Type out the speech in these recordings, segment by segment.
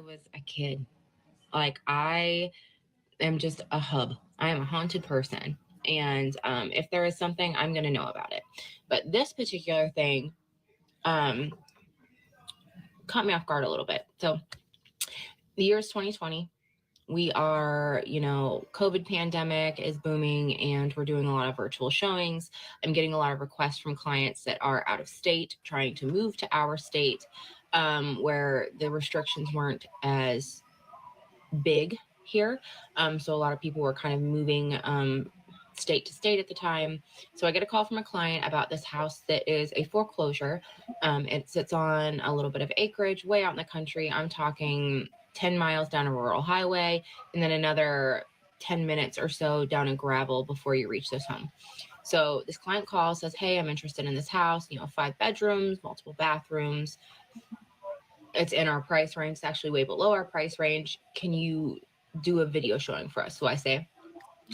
was a kid. Like, I am just a hub. I am a haunted person. And if there is something, I'm going to know about it. But this particular thing um, caught me off guard a little bit. So the year is 2020. We are, COVID pandemic is booming and we're doing a lot of virtual showings. I'm getting a lot of requests from clients that are out of state, trying to move to our state, where the restrictions weren't as big here. So a lot of people were kind of moving state to state at the time. So I get a call from a client about this house that is a foreclosure. It sits on a little bit of acreage way out in the country. I'm talking 10 miles down a rural highway and then another 10 minutes or so down a gravel before you reach this home. So this client calls, says, hey, I'm interested in this house, 5 bedrooms, multiple bathrooms. It's in our price range. It's actually way below our price range. Can you do a video showing for us? So I say,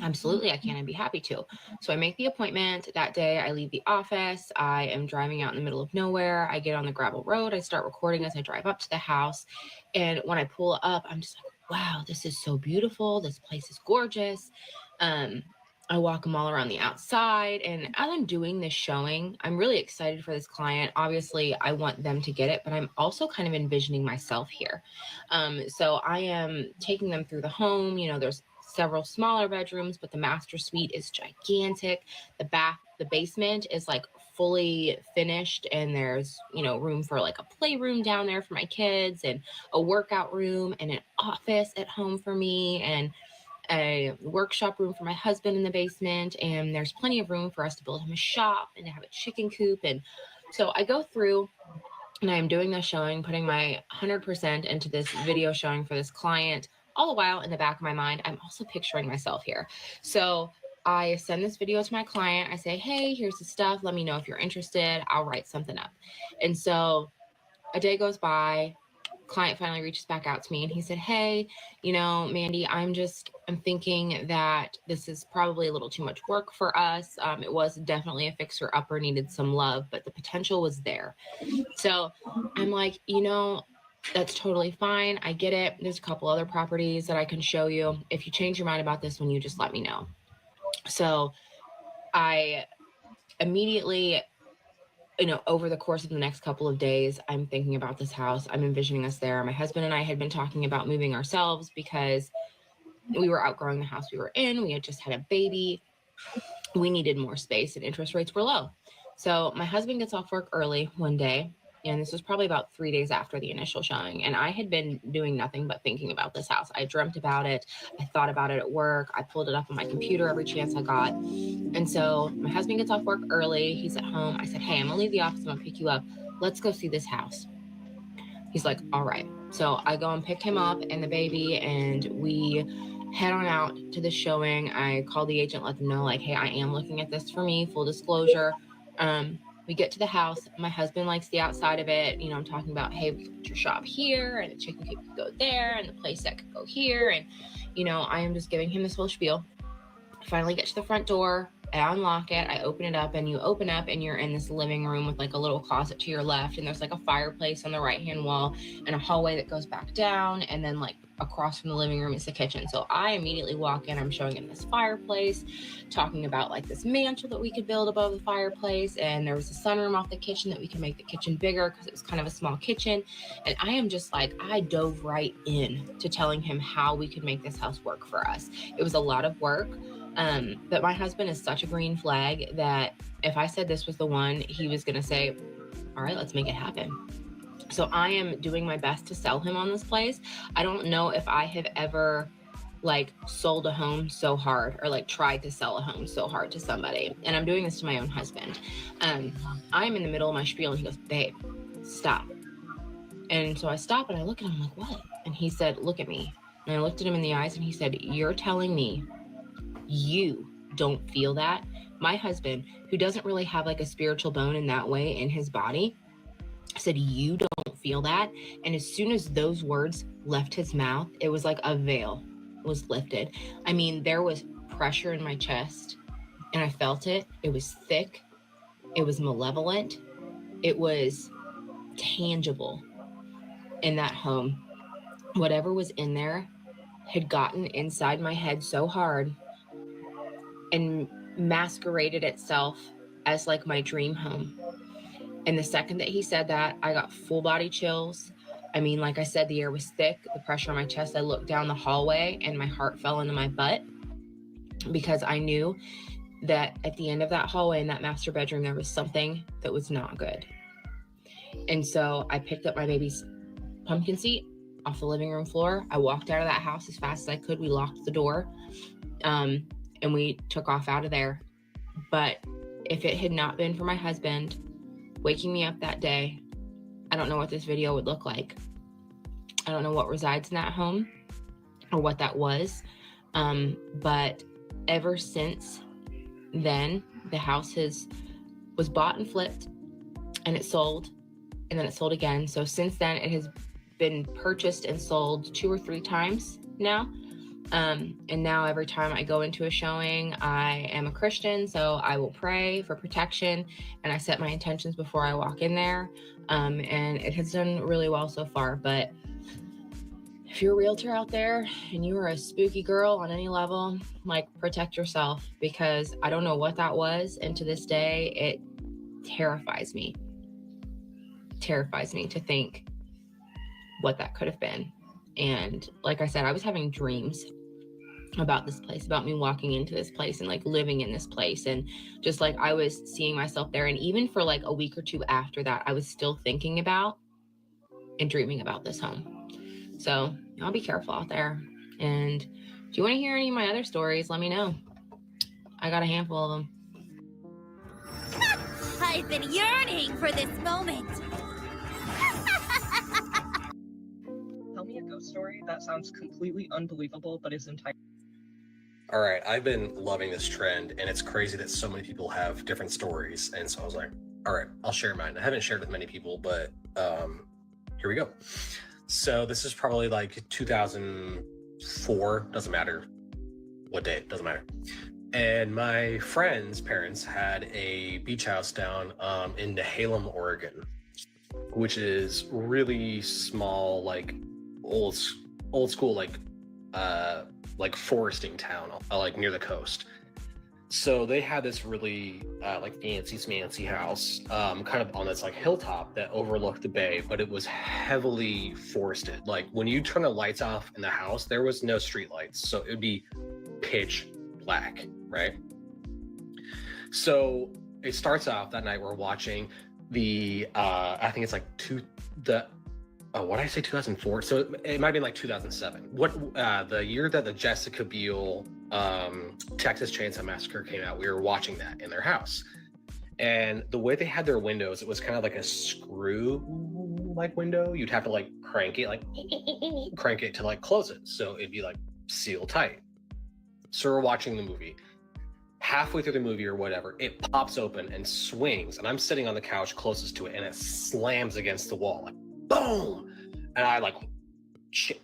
absolutely, I can. I'd be happy to. So I make the appointment that day. I leave the office. I am driving out in the middle of nowhere. I get on the gravel road. I start recording as I drive up to the house. And when I pull up, I'm just like, wow, this is so beautiful. This place is gorgeous. I walk them all around the outside. And as I'm doing this showing, I'm really excited for this client. Obviously, I want them to get it, but I'm also kind of envisioning myself here. So I am taking them through the home. There's several smaller bedrooms, but the master suite is gigantic. The basement is like fully finished, and there's, room for like a playroom down there for my kids, and a workout room, and an office at home for me, and a workshop room for my husband in the basement. And there's plenty of room for us to build him a shop and to have a chicken coop. And so I go through and I'm doing this showing, putting my 100% into this video showing for this client. All the while in the back of my mind, I'm also picturing myself here. So I send this video to my client. I say, hey, here's the stuff. Let me know if you're interested. I'll write something up. And so a day goes by. Client finally reaches back out to me and he said, hey, Mandy, I'm thinking that this is probably a little too much work for us. It was definitely a fixer upper, needed some love, but the potential was there. So I'm like, that's totally fine. I get it. There's a couple other properties that I can show you. If you change your mind about this one, you just let me know. So I immediately, over the course of the next couple of days, I'm thinking about this house. I'm envisioning us there. My husband and I had been talking about moving ourselves because we were outgrowing the house we were in. We had just had a baby. We needed more space and interest rates were low. So my husband gets off work early one day, and this was probably about 3 days after the initial showing. And I had been doing nothing but thinking about this house. I dreamt about it. I thought about it at work. I pulled it up on my computer every chance I got. And so my husband gets off work early. He's at home. I said, hey, I'm gonna leave the office. I'm gonna pick you up. Let's go see this house. He's like, all right. So I go and pick him up and the baby, and we head on out to the showing. I call the agent, let them know, like, hey, I am looking at this for me, full disclosure. We get to the house. My husband likes the outside of it. I'm talking about, hey, we could put your shop here, and the chicken coop could go there, and the place that could go here. And, I am just giving him this whole spiel. I finally get to the front door. I unlock it. I open it up, and you open up and you're in this living room with like a little closet to your left. And there's like a fireplace on the right-hand wall and a hallway that goes back down. And then like across from the living room is the kitchen. So I immediately walk in. I'm showing him this fireplace, talking about like this mantle that we could build above the fireplace. And there was a sunroom off the kitchen that we could make the kitchen bigger because it was kind of a small kitchen. And I am just like, I dove right in to telling him how we could make this house work for us. It was a lot of work. But my husband is such a green flag that if I said this was the one, he was going to say, all right, let's make it happen. So I am doing my best to sell him on this place. I don't know if I have ever like sold a home so hard or like tried to sell a home so hard to somebody. And I'm doing this to my own husband. I'm in the middle of my spiel and he goes, babe, stop. And so I stop and I look at him, I'm like, what? And he said, look at me. And I looked at him in the eyes and he said, you're telling me you don't feel that? My husband, who doesn't really have like a spiritual bone in that way in his body, said, you don't feel that? And as soon as those words left his mouth, it was like a veil was lifted. I mean, there was pressure in my chest and I felt it. It was thick. It was malevolent. It was tangible in that home. whatever was in there had gotten inside my head so hard and masqueraded itself as like my dream home. And the second that he said that, I got full body chills. I mean, like I said, the air was thick, the pressure on my chest. I looked down the hallway and my heart fell into my butt because I knew that at the end of that hallway in that master bedroom, there was something that was not good. And so I picked up my baby's pumpkin seat off the living room floor. I walked out of that house as fast as I could. We locked the door, and we took off out of there. But if it had not been for my husband waking me up that day, I don't know what this video would look like. I don't know what resides in that home or what that was. But ever since then, the house was bought and flipped, and it sold, and then it sold again. So since then, it has been purchased and sold 2 or 3 times now. And now every time I go into a showing, I am a Christian, so I will pray for protection and I set my intentions before I walk in there. And it has done really well so far. But if you're a realtor out there and you are a spooky girl on any level, like, protect yourself, because I don't know what that was. And to this day, it terrifies me. Terrifies me to think what that could have been. And like I said, I was having dreams about this place, about me walking into this place and like living in this place. And just like I was seeing myself there. And even for like a week or 2 after that, I was still thinking about and dreaming about this home. So y'all be careful out there. And if you want to hear any of my other stories, let me know. I got a handful of them. I've been yearning for this moment. Tell me a ghost story that sounds completely unbelievable, but is entirely... All right, I've been loving this trend, and it's crazy that so many people have different stories. And so I was like, all right, I'll share mine. I haven't shared with many people, but here we go. So this is probably like 2004, doesn't matter what day, doesn't matter. And my friend's parents had a beach house down in Nehalem, Oregon, which is really small, like old school, like foresting town, like near the coast. So they had this really like fancy smancy house, kind of on this like hilltop that overlooked the bay, but it was heavily forested. Like when you turn the lights off in the house, there was no street lights, so it would be pitch black, right? So it starts off that night, we're watching the I think it's like what did I say, 2004? So it might be like 2007. The year that the Jessica Biel Texas Chainsaw Massacre came out, we were watching that in their house. And the way they had their windows, it was kind of like a screw like window. You'd have to like crank it to like close it, so it'd be like sealed tight. So we're watching the movie. Halfway through the movie or whatever, it pops open and swings, and I'm sitting on the couch closest to it, and it slams against the wall, like boom. And I like shit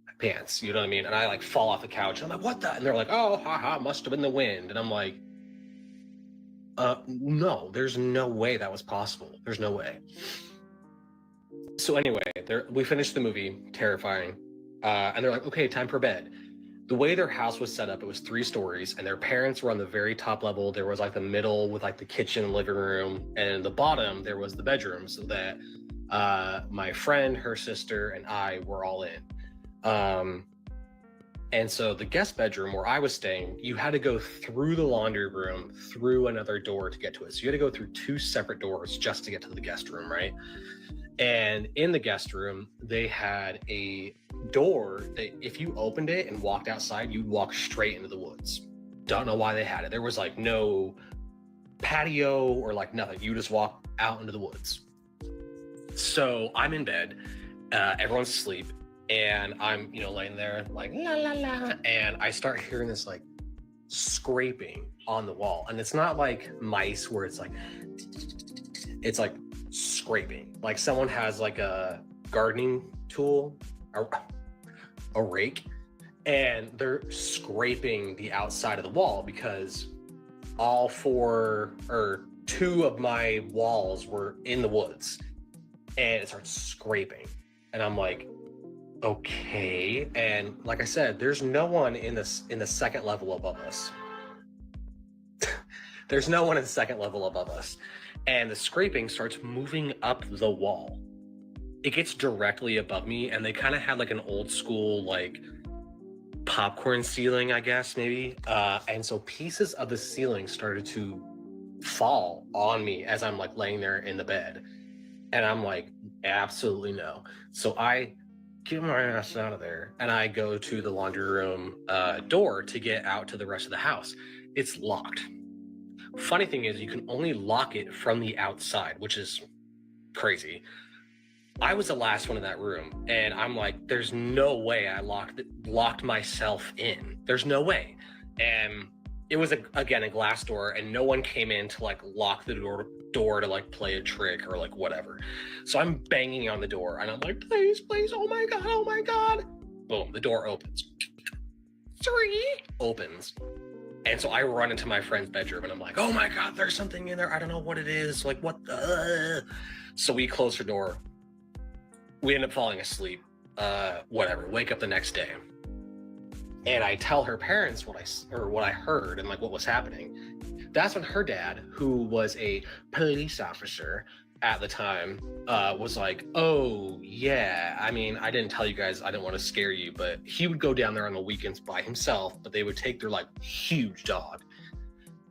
my pants, you know what I mean? And I like fall off the couch. And I'm like, what the? And they're like, oh, haha, must have been the wind. And I'm like, no, there's no way that was possible. There's no way. So anyway, we finished the movie, terrifying. And they're like, okay, time for bed. The way their house was set up, it was 3 stories, and their parents were on the very top level. There was like the middle with like the kitchen and living room, and the bottom there was the bedroom, so that my friend, her sister, and I were all in. And so the guest bedroom where I was staying, you had to go through the laundry room, through another door to get to it. So you had to go through 2 separate doors just to get to the guest room, right? And in the guest room, they had a door that if you opened it and walked outside, you'd walk straight into the woods. Don't know why they had it. There was like no patio or like nothing. You just walk out into the woods. So I'm in bed, everyone's asleep, and I'm, laying there like la la la, and I start hearing this like scraping on the wall, and it's not like mice where it's like scraping, like someone has like a gardening tool, a rake, and they're scraping the outside of the wall because all 4 or 2 of my walls were in the woods. And it starts scraping, and I'm like, okay. And like I said, there's no one in the second level above us. There's no one in the second level above us. And the scraping starts moving up the wall. It gets directly above me, and they kind of had like an old school, like popcorn ceiling, I guess, maybe. And so pieces of the ceiling started to fall on me as I'm like laying there in the bed. And I'm like, absolutely no. So I get my ass out of there and I go to the laundry room door to get out to the rest of the house. It's locked. Funny thing is, you can only lock it from the outside, which is crazy. I was the last one in that room, and I'm like, there's no way I locked myself in. There's no way. And it was again a glass door, and no one came in to like lock the door to like play a trick or like whatever. So I'm banging on the door, and I'm like, please, please, oh my god, oh my god. Boom, the door opens. 3 opens. And so I run into my friend's bedroom and I'm like, oh my God, there's something in there. I don't know what it is. Like, what the? So we close her door. We end up falling asleep. Whatever. Wake up the next day. And I tell her parents what I heard and like what was happening. That's when her dad, who was a police officer at the time, was like, oh yeah, I mean, I didn't tell you guys, I didn't want to scare you, but he would go down there on the weekends by himself, but they would take their like huge dog.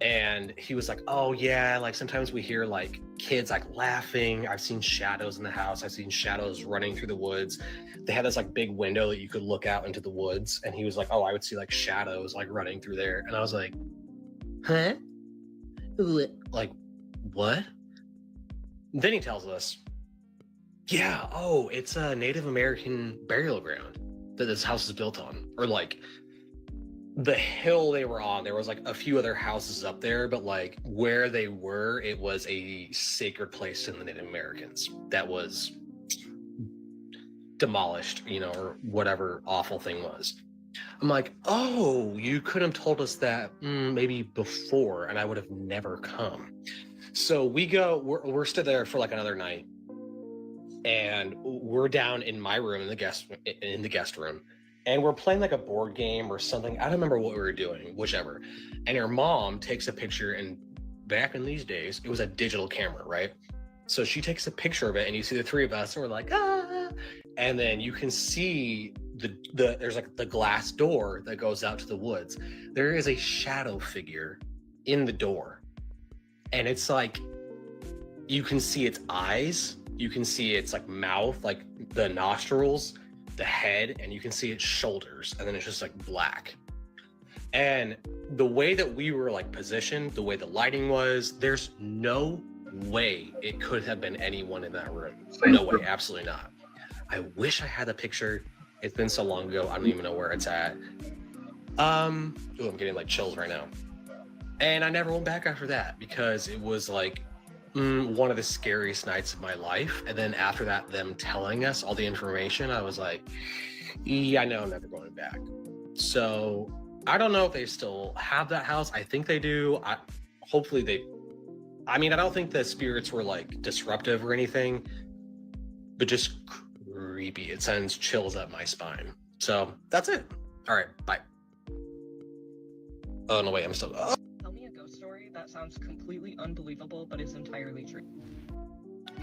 And he was like, oh yeah, like sometimes we hear like kids like laughing. I've seen shadows in the house. I've seen shadows running through the woods. They had this like big window that you could look out into the woods. And he was like, oh, I would see like shadows like running through there. And I was like, huh? Like, what? Then he tells us, yeah, oh, it's a Native American burial ground that this house is built on. Or like the hill they were on, there was like a few other houses up there, but like where they were, it was a sacred place to the Native Americans that was demolished, you know, or whatever awful thing was. I'm like, oh, you could have told us that maybe before, and I would have never come. So we're still there for like another night, and we're down in my room in the guest room, and we're playing like a board game or something. I don't remember what we were doing, whichever. And her mom takes a picture, and back in these days, it was a digital camera, right? So she takes a picture of it, and you see the 3 of us, and we're like, ah, and then you can see there's like the glass door that goes out to the woods. There is a shadow figure in the door. And it's like, you can see its eyes, you can see its like mouth, like the nostrils, the head, and you can see its shoulders, and then it's just like black. And the way that we were like positioned, the way the lighting was, there's no way it could have been anyone in that room. No way, absolutely not. I wish I had a picture. It's been so long ago, I don't even know where it's at. Ooh, I'm getting like chills right now. And I never went back after that because it was like one of the scariest nights of my life. And then after that, them telling us all the information, I was like, yeah, I know I'm never going back. So I don't know if they still have that house. I think they do. I mean, I don't think the spirits were like disruptive or anything, but just creepy. It sends chills up my spine. So that's it. All right, bye. Oh, no, wait, I'm still... Tell me a ghost story that sounds completely unbelievable but is entirely true.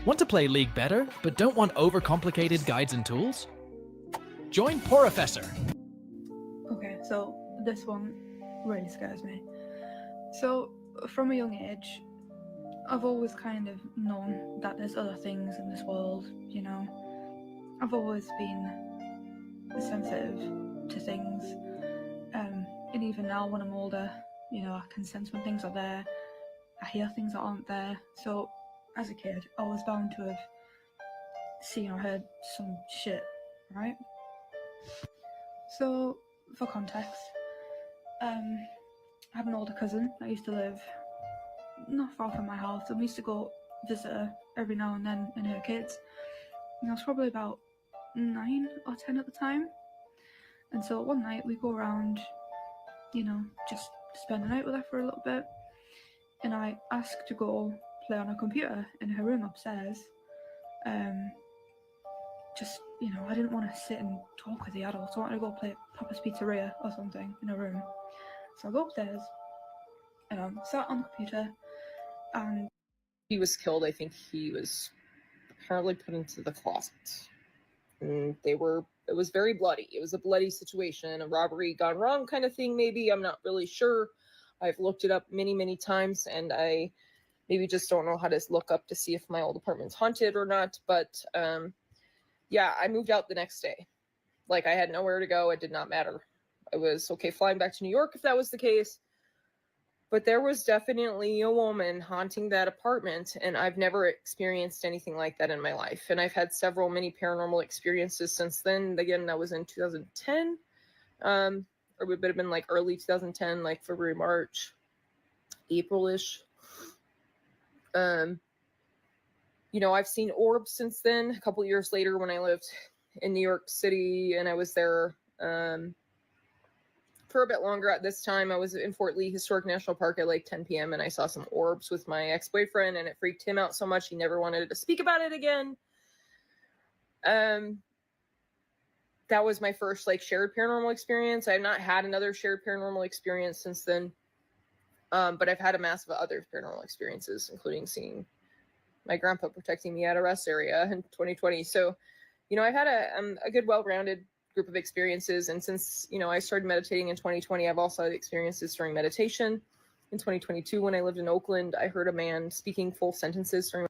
Want to play League better, but don't want overcomplicated guides and tools? Join Porofessor. Okay, so this one really scares me. So, from a young age, I've always kind of known that there's other things in this world, you know. I've always been sensitive to things, and even now when I'm older, you know, I can sense when things are there, I hear things that aren't there. So, as a kid, I was bound to have seen or heard some shit, right? So, for context, I had an older cousin that used to live not far from my house, and we used to go visit her every now and then and her kids. And I was probably about 9 or 10 at the time. And so one night we go around, you know, just spend the night with her for a little bit. And I asked to go play on a computer in her room upstairs. just, I didn't want to sit and talk with the adults. I wanted to go play at Papa's Pizzeria or something in a room. So I go upstairs and I'm sat on the computer, and He was killed. I think he was apparently put into the closet. And it was very bloody. It was a bloody situation, a robbery gone wrong kind of thing, maybe. I'm not really sure. I've looked it up many, many times, and I maybe just don't know how to look up to see if my old apartment's haunted or not. But yeah, I moved out the next day. Like, I had nowhere to go. It did not matter. I was okay flying back to New York if that was the case. But there was definitely a woman haunting that apartment, and I've never experienced anything like that in my life. And I've had many paranormal experiences since then. Again, that was in 2010, or it would have been like early 2010, like February, March, April-ish. I've seen orbs since then. A couple years later, when I lived in New York City, and I was there for a bit longer. At this time, I was in Fort Lee Historic National Park at like 10 p.m. and I saw some orbs with my ex-boyfriend, and it freaked him out so much he never wanted to speak about it again. That was my first like shared paranormal experience. I have not had another shared paranormal experience since then, but I've had a mass of other paranormal experiences, including seeing my grandpa protecting me at a rest area in 2020. So, I've had a good, well-rounded group of experiences. And since, I started meditating in 2020, I've also had experiences during meditation. In 2022, when I lived in Oakland, I heard a man speaking full sentences during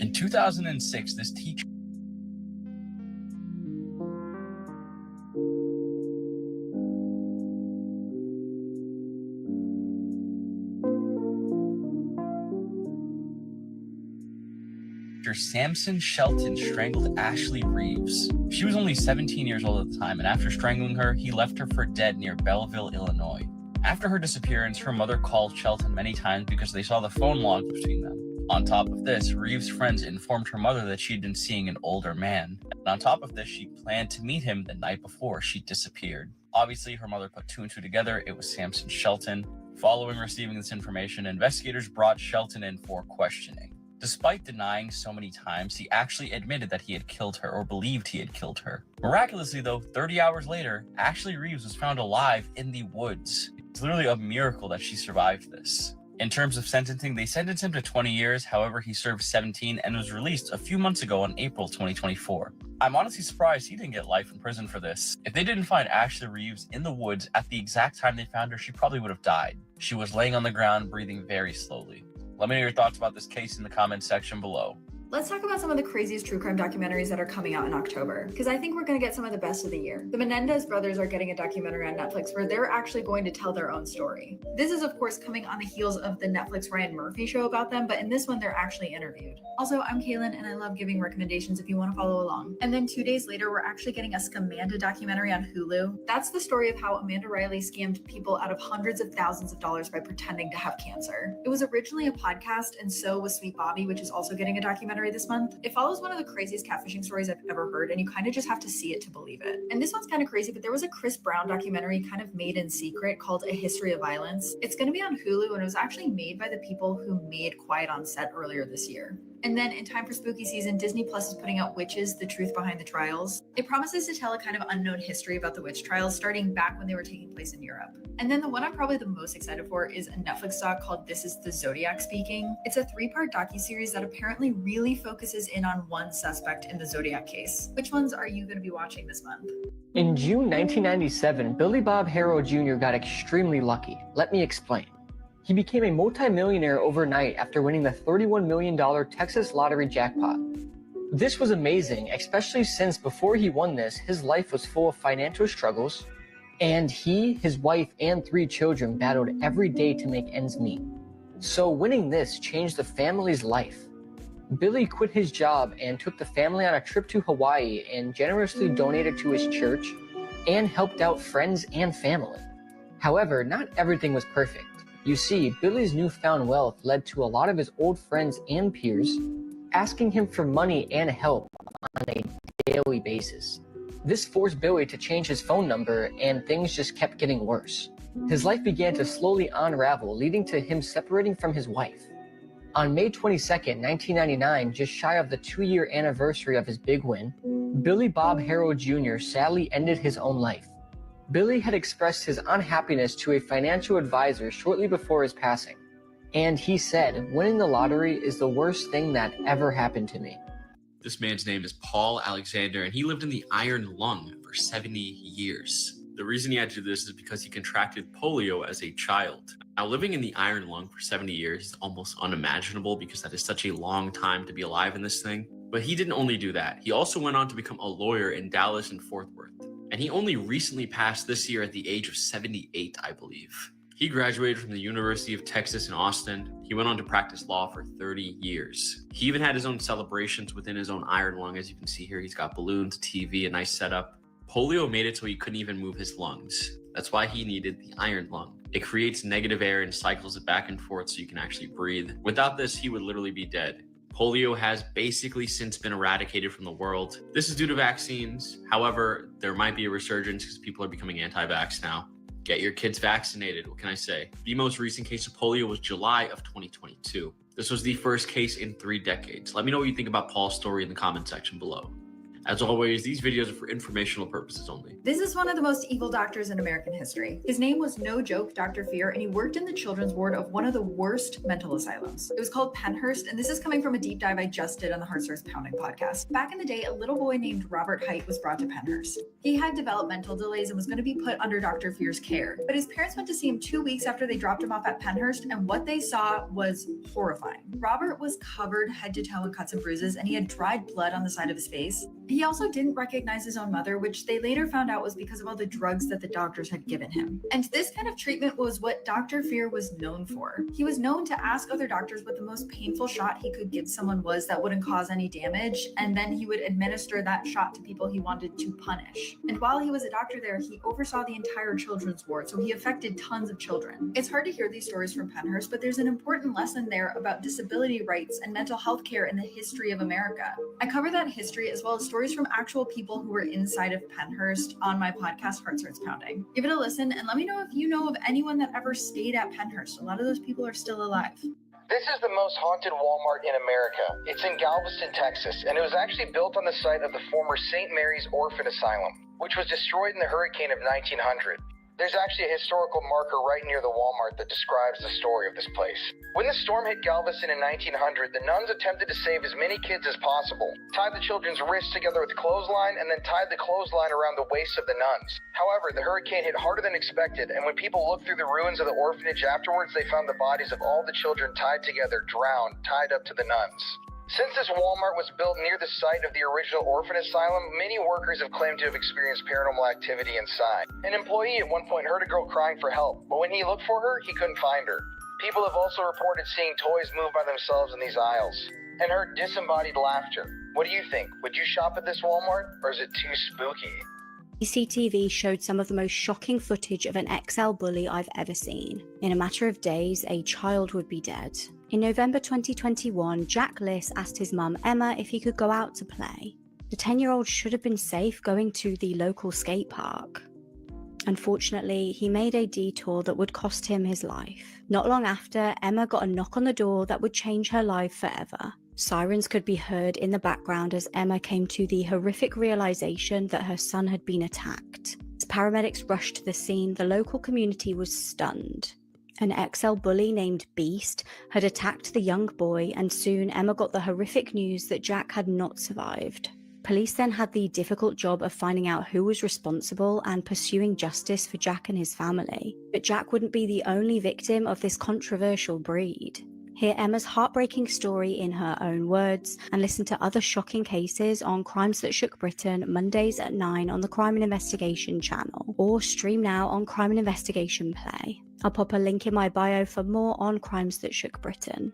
In 2006, this teacher Samson Shelton strangled Ashley Reeves. She was only 17 years old at the time, and after strangling her, he left her for dead near Belleville, Illinois. After her disappearance, her mother called Shelton many times because they saw the phone logs between them. On top of this, Reeves' friends informed her mother that she had been seeing an older man. And on top of this, she planned to meet him the night before she disappeared. Obviously, her mother put two and two together. It was Samson Shelton. Following receiving this information, investigators brought Shelton in for questioning. Despite denying so many times, he actually admitted that he had killed her, or believed he had killed her. Miraculously though, 30 hours later, Ashley Reeves was found alive in the woods. It's literally a miracle that she survived this. In terms of sentencing, they sentenced him to 20 years, however he served 17 and was released a few months ago in April 2024. I'm honestly surprised he didn't get life in prison for this. If they didn't find Ashley Reeves in the woods at the exact time they found her, she probably would have died. She was laying on the ground, breathing very slowly. Let me know your thoughts about this case in the comments section below. Let's talk about some of the craziest true crime documentaries that are coming out in October, because I think we're going to get some of the best of the year. The Menendez brothers are getting a documentary on Netflix where they're actually going to tell their own story. This is, of course, coming on the heels of the Netflix Ryan Murphy show about them, but in this one, they're actually interviewed. Also, I'm Kaylin, and I love giving recommendations if you want to follow along. And then 2 days later, we're actually getting a Scamanda documentary on Hulu. That's the story of how Amanda Riley scammed people out of hundreds of thousands of dollars by pretending to have cancer. It was originally a podcast, and so was Sweet Bobby, which is also getting a documentary this month. It follows one of the craziest catfishing stories I've ever heard, and you kind of just have to see it to believe it. And this one's kind of crazy, but there was a Chris Brown documentary kind of made in secret called A History of Violence. It's going to be on Hulu, and it was actually made by the people who made Quiet on Set earlier this year. And then in time for spooky season, Disney Plus is putting out Witches, The Truth Behind the Trials. It promises to tell a kind of unknown history about the witch trials starting back when they were taking place in Europe. And then the one I'm probably the most excited for is a Netflix doc called This Is the Zodiac Speaking. It's a 3-part docuseries that apparently really focuses in on one suspect in the Zodiac case. Which ones are you going to be watching this month? In June 1997, Billy Bob Harrow Jr. got extremely lucky. Let me explain. He became a multimillionaire overnight after winning the $31 million Texas lottery jackpot. This was amazing, especially since before he won this, his life was full of financial struggles, and he, his wife, and 3 children battled every day to make ends meet. So winning this changed the family's life. Billy quit his job and took the family on a trip to Hawaii and generously donated to his church and helped out friends and family. However, not everything was perfect. You see, Billy's newfound wealth led to a lot of his old friends and peers asking him for money and help on a daily basis. This forced Billy to change his phone number, and things just kept getting worse. His life began to slowly unravel, leading to him separating from his wife. On May 22nd, 1999, just shy of the 2-year anniversary of his big win, Billy Bob Harrow Jr. sadly ended his own life. Billy had expressed his unhappiness to a financial advisor shortly before his passing, and he said, "Winning the lottery is the worst thing that ever happened to me." This man's name is Paul Alexander, and he lived in the iron lung for 70 years. The reason he had to do this is because he contracted polio as a child. Now, living in the iron lung for 70 years is almost unimaginable because that is such a long time to be alive in this thing. But he didn't only do that. He also went on to become a lawyer in Dallas and Fort Worth. And he only recently passed this year at the age of 78, I believe. He graduated from the University of Texas in Austin. He went on to practice law for 30 years. He even had his own celebrations within his own iron lung. As you can see here, he's got balloons, TV, a nice setup. Polio made it so he couldn't even move his lungs. That's why he needed the iron lung. It creates negative air and cycles it back and forth so you can actually breathe. Without this, he would literally be dead. Polio has basically since been eradicated from the world. This is due to vaccines. However, there might be a resurgence because people are becoming anti-vax now. Get your kids vaccinated, what can I say? The most recent case of polio was July of 2022. This was the first case in 3 decades. Let me know what you think about Paul's story in the comment section below. As always, these videos are for informational purposes only. This is one of the most evil doctors in American history. His name was no joke Dr. Fear, and he worked in the children's ward of one of the worst mental asylums. It was called Pennhurst, and this is coming from a deep dive I just did on the Heart Starts Pounding podcast. Back in the day, a little boy named Robert Height was brought to Pennhurst. He had developmental delays and was going to be put under Dr. Fear's care, but his parents went to see him 2 weeks after they dropped him off at Pennhurst, and what they saw was horrifying. Robert was covered head to toe in cuts and bruises, and he had dried blood on the side of his face. He also didn't recognize his own mother, which they later found out was because of all the drugs that the doctors had given him. And this kind of treatment was what Dr. Fear was known for. He was known to ask other doctors what the most painful shot he could give someone was that wouldn't cause any damage, and then he would administer that shot to people he wanted to punish. And while he was a doctor there, he oversaw the entire children's ward, so he affected tons of children. It's hard to hear these stories from Pennhurst, but there's an important lesson there about disability rights and mental health care in the history of America. I cover that history as well as stories from actual people who were inside of Pennhurst on my podcast, Heart Starts Pounding. Give it a listen and let me know if you know of anyone that ever stayed at Pennhurst. A lot of those people are still alive. This is the most haunted Walmart in America. It's in Galveston, Texas, and it was actually built on the site of the former St. Mary's Orphan Asylum, which was destroyed in the hurricane of 1900. There's actually a historical marker right near the Walmart that describes the story of this place. When the storm hit Galveston in 1900, the nuns attempted to save as many kids as possible, tied the children's wrists together with a clothesline, and then tied the clothesline around the waists of the nuns. However, the hurricane hit harder than expected, and when people looked through the ruins of the orphanage afterwards, they found the bodies of all the children tied together, drowned, tied up to the nuns. Since this Walmart was built near the site of the original orphan asylum, many workers have claimed to have experienced paranormal activity inside. An employee at one point heard a girl crying for help, but when he looked for her, he couldn't find her. People have also reported seeing toys move by themselves in these aisles, and heard disembodied laughter. What do you think? Would you shop at this Walmart, or is it too spooky? CCTV showed some of the most shocking footage of an XL bully I've ever seen. In a matter of days, a child would be dead. In November 2021, Jack Liss asked his mum, Emma, if he could go out to play. The 10-year-old should have been safe going to the local skate park. Unfortunately, he made a detour that would cost him his life. Not long after, Emma got a knock on the door that would change her life forever. Sirens could be heard in the background as Emma came to the horrific realization that her son had been attacked. As paramedics rushed to the scene, the local community was stunned. An XL bully named Beast had attacked the young boy, and soon Emma got the horrific news that Jack had not survived. Police then had the difficult job of finding out who was responsible and pursuing justice for Jack and his family. But Jack wouldn't be the only victim of this controversial breed. Hear Emma's heartbreaking story in her own words, and listen to other shocking cases on Crimes That Shook Britain, Mondays at 9 on the Crime and Investigation channel, or stream now on Crime and Investigation Play. I'll pop a link in my bio for more on Crimes That Shook Britain.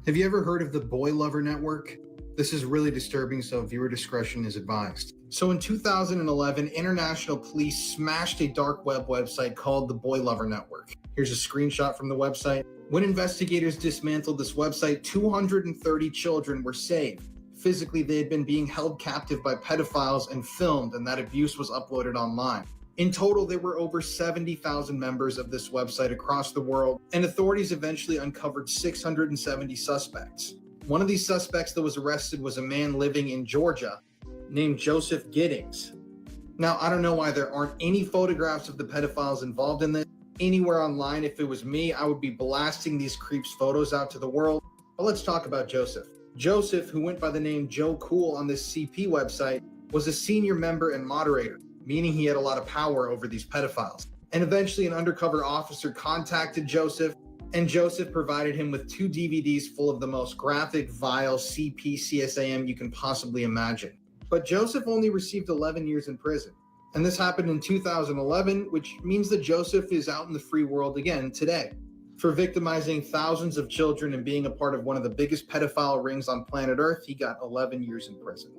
Have you ever heard of the Boy Lover Network? This is really disturbing, so viewer discretion is advised. So in 2011, international police smashed a dark web website called the Boy Lover Network. Here's a screenshot from the website. When investigators dismantled this website, 230 children were saved. Physically, they had been being held captive by pedophiles and filmed, and that abuse was uploaded online. In total, there were over 70,000 members of this website across the world, and authorities eventually uncovered 670 suspects. One of these suspects that was arrested was a man living in Georgia named Joseph Giddings. Now, I don't know why there aren't any photographs of the pedophiles involved in this anywhere online. If it was me, I would be blasting these creeps' photos out to the world. But let's talk about Joseph. Joseph, who went by the name Joe Cool on this CP website, was a senior member and moderator, meaning he had a lot of power over these pedophiles. And eventually an undercover officer contacted Joseph, and Joseph provided him with 2 DVDs full of the most graphic, vile CP CSAM you can possibly imagine. But Joseph only received 11 years in prison. And this happened in 2011, which means that Joseph is out in the free world again today for victimizing thousands of children and being a part of one of the biggest pedophile rings on planet Earth. He got 11 years in prison.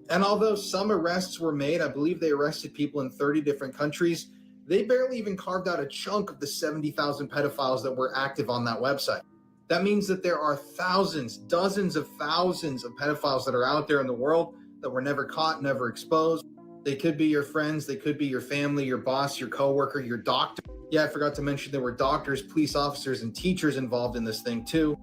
And although some arrests were made, I believe they arrested people in 30 different countries, they barely even carved out a chunk of the 70,000 pedophiles that were active on that website. That means that there are thousands, dozens of thousands of pedophiles that are out there in the world that were never caught, never exposed. They could be your friends, they could be your family, your boss, your coworker, your doctor. Yeah, I forgot to mention there were doctors, police officers, and teachers involved in this thing too.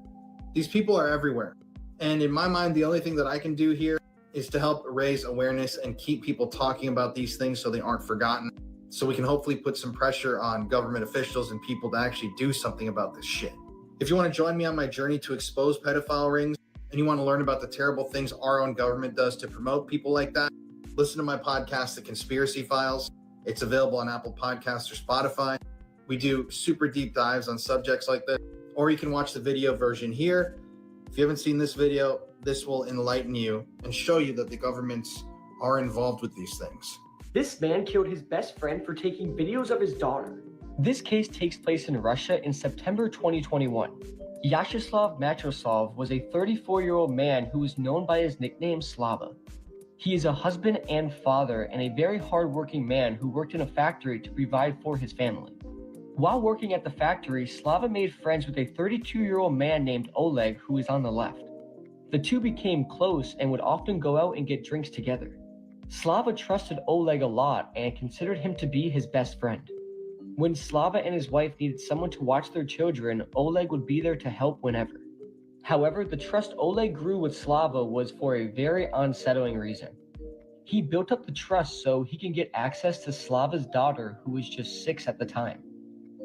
These people are everywhere. And in my mind, the only thing that I can do here is to help raise awareness and keep people talking about these things so they aren't forgotten. So we can hopefully put some pressure on government officials and people to actually do something about this shit. If you want to join me on my journey to expose pedophile rings, and you want to learn about the terrible things our own government does to promote people like that, listen to my podcast, The Conspiracy Files. It's available on Apple Podcasts or Spotify. We do super deep dives on subjects like this, or you can watch the video version here. If you haven't seen this video, this will enlighten you and show you that the governments are involved with these things. This man killed his best friend for taking videos of his daughter. This case takes place in Russia in September 2021. Vyacheslav Matrosov was a 34-year-old man who was known by his nickname Slava. He is a husband and father and a very hard-working man who worked in a factory to provide for his family. While working at the factory, Slava made friends with a 32-year-old man named Oleg, who is on the left. The two became close and would often go out and get drinks together. Slava trusted Oleg a lot and considered him to be his best friend. When Slava and his wife needed someone to watch their children, Oleg would be there to help whenever. However, the trust Oleg grew with Slava was for a very unsettling reason. He built up the trust so he can get access to Slava's daughter, who was just 6 at the time.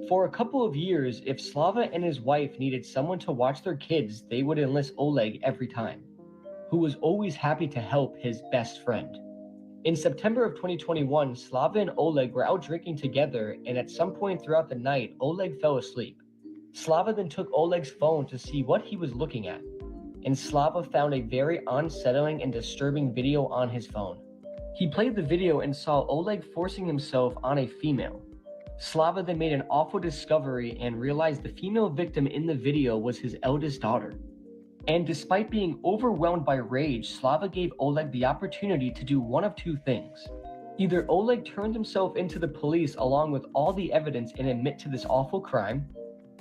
For a couple of years, if Slava and his wife needed someone to watch their kids, they would enlist Oleg every time, who was always happy to help his best friend. In September of 2021, Slava and Oleg were out drinking together, and at some point throughout the night, Oleg fell asleep. Slava then took Oleg's phone to see what he was looking at, and Slava found a very unsettling and disturbing video on his phone. He played the video and saw Oleg forcing himself on a female. Slava then made an awful discovery and realized the female victim in the video was his eldest daughter. And despite being overwhelmed by rage, Slava gave Oleg the opportunity to do one of two things. Either Oleg turned himself into the police along with all the evidence and admit to this awful crime,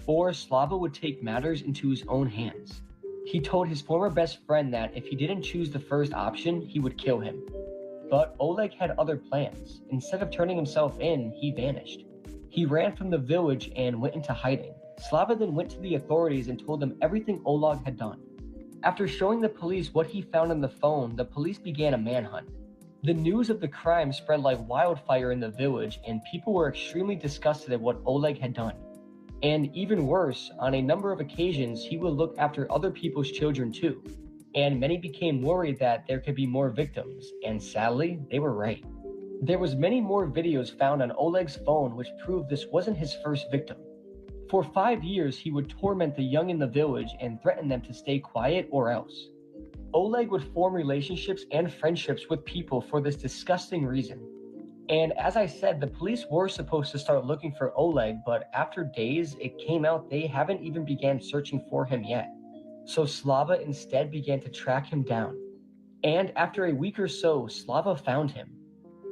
or Slava would take matters into his own hands. He told his former best friend that if he didn't choose the first option, he would kill him. But Oleg had other plans. Instead of turning himself in, he vanished. He ran from the village and went into hiding. Slava then went to the authorities and told them everything Oleg had done. After showing the police what he found on the phone, the police began a manhunt. The news of the crime spread like wildfire in the village, and people were extremely disgusted at what Oleg had done. And even worse, on a number of occasions, he would look after other people's children too. And many became worried that there could be more victims, and sadly, they were right. There was many more videos found on Oleg's phone which proved this wasn't his first victim. For 5 years, he would torment the young in the village and threaten them to stay quiet or else. Oleg would form relationships and friendships with people for this disgusting reason. And as I said, the police were supposed to start looking for Oleg, but after days, it came out they haven't even began searching for him yet. So Slava instead began to track him down. And after a week or so, Slava found him.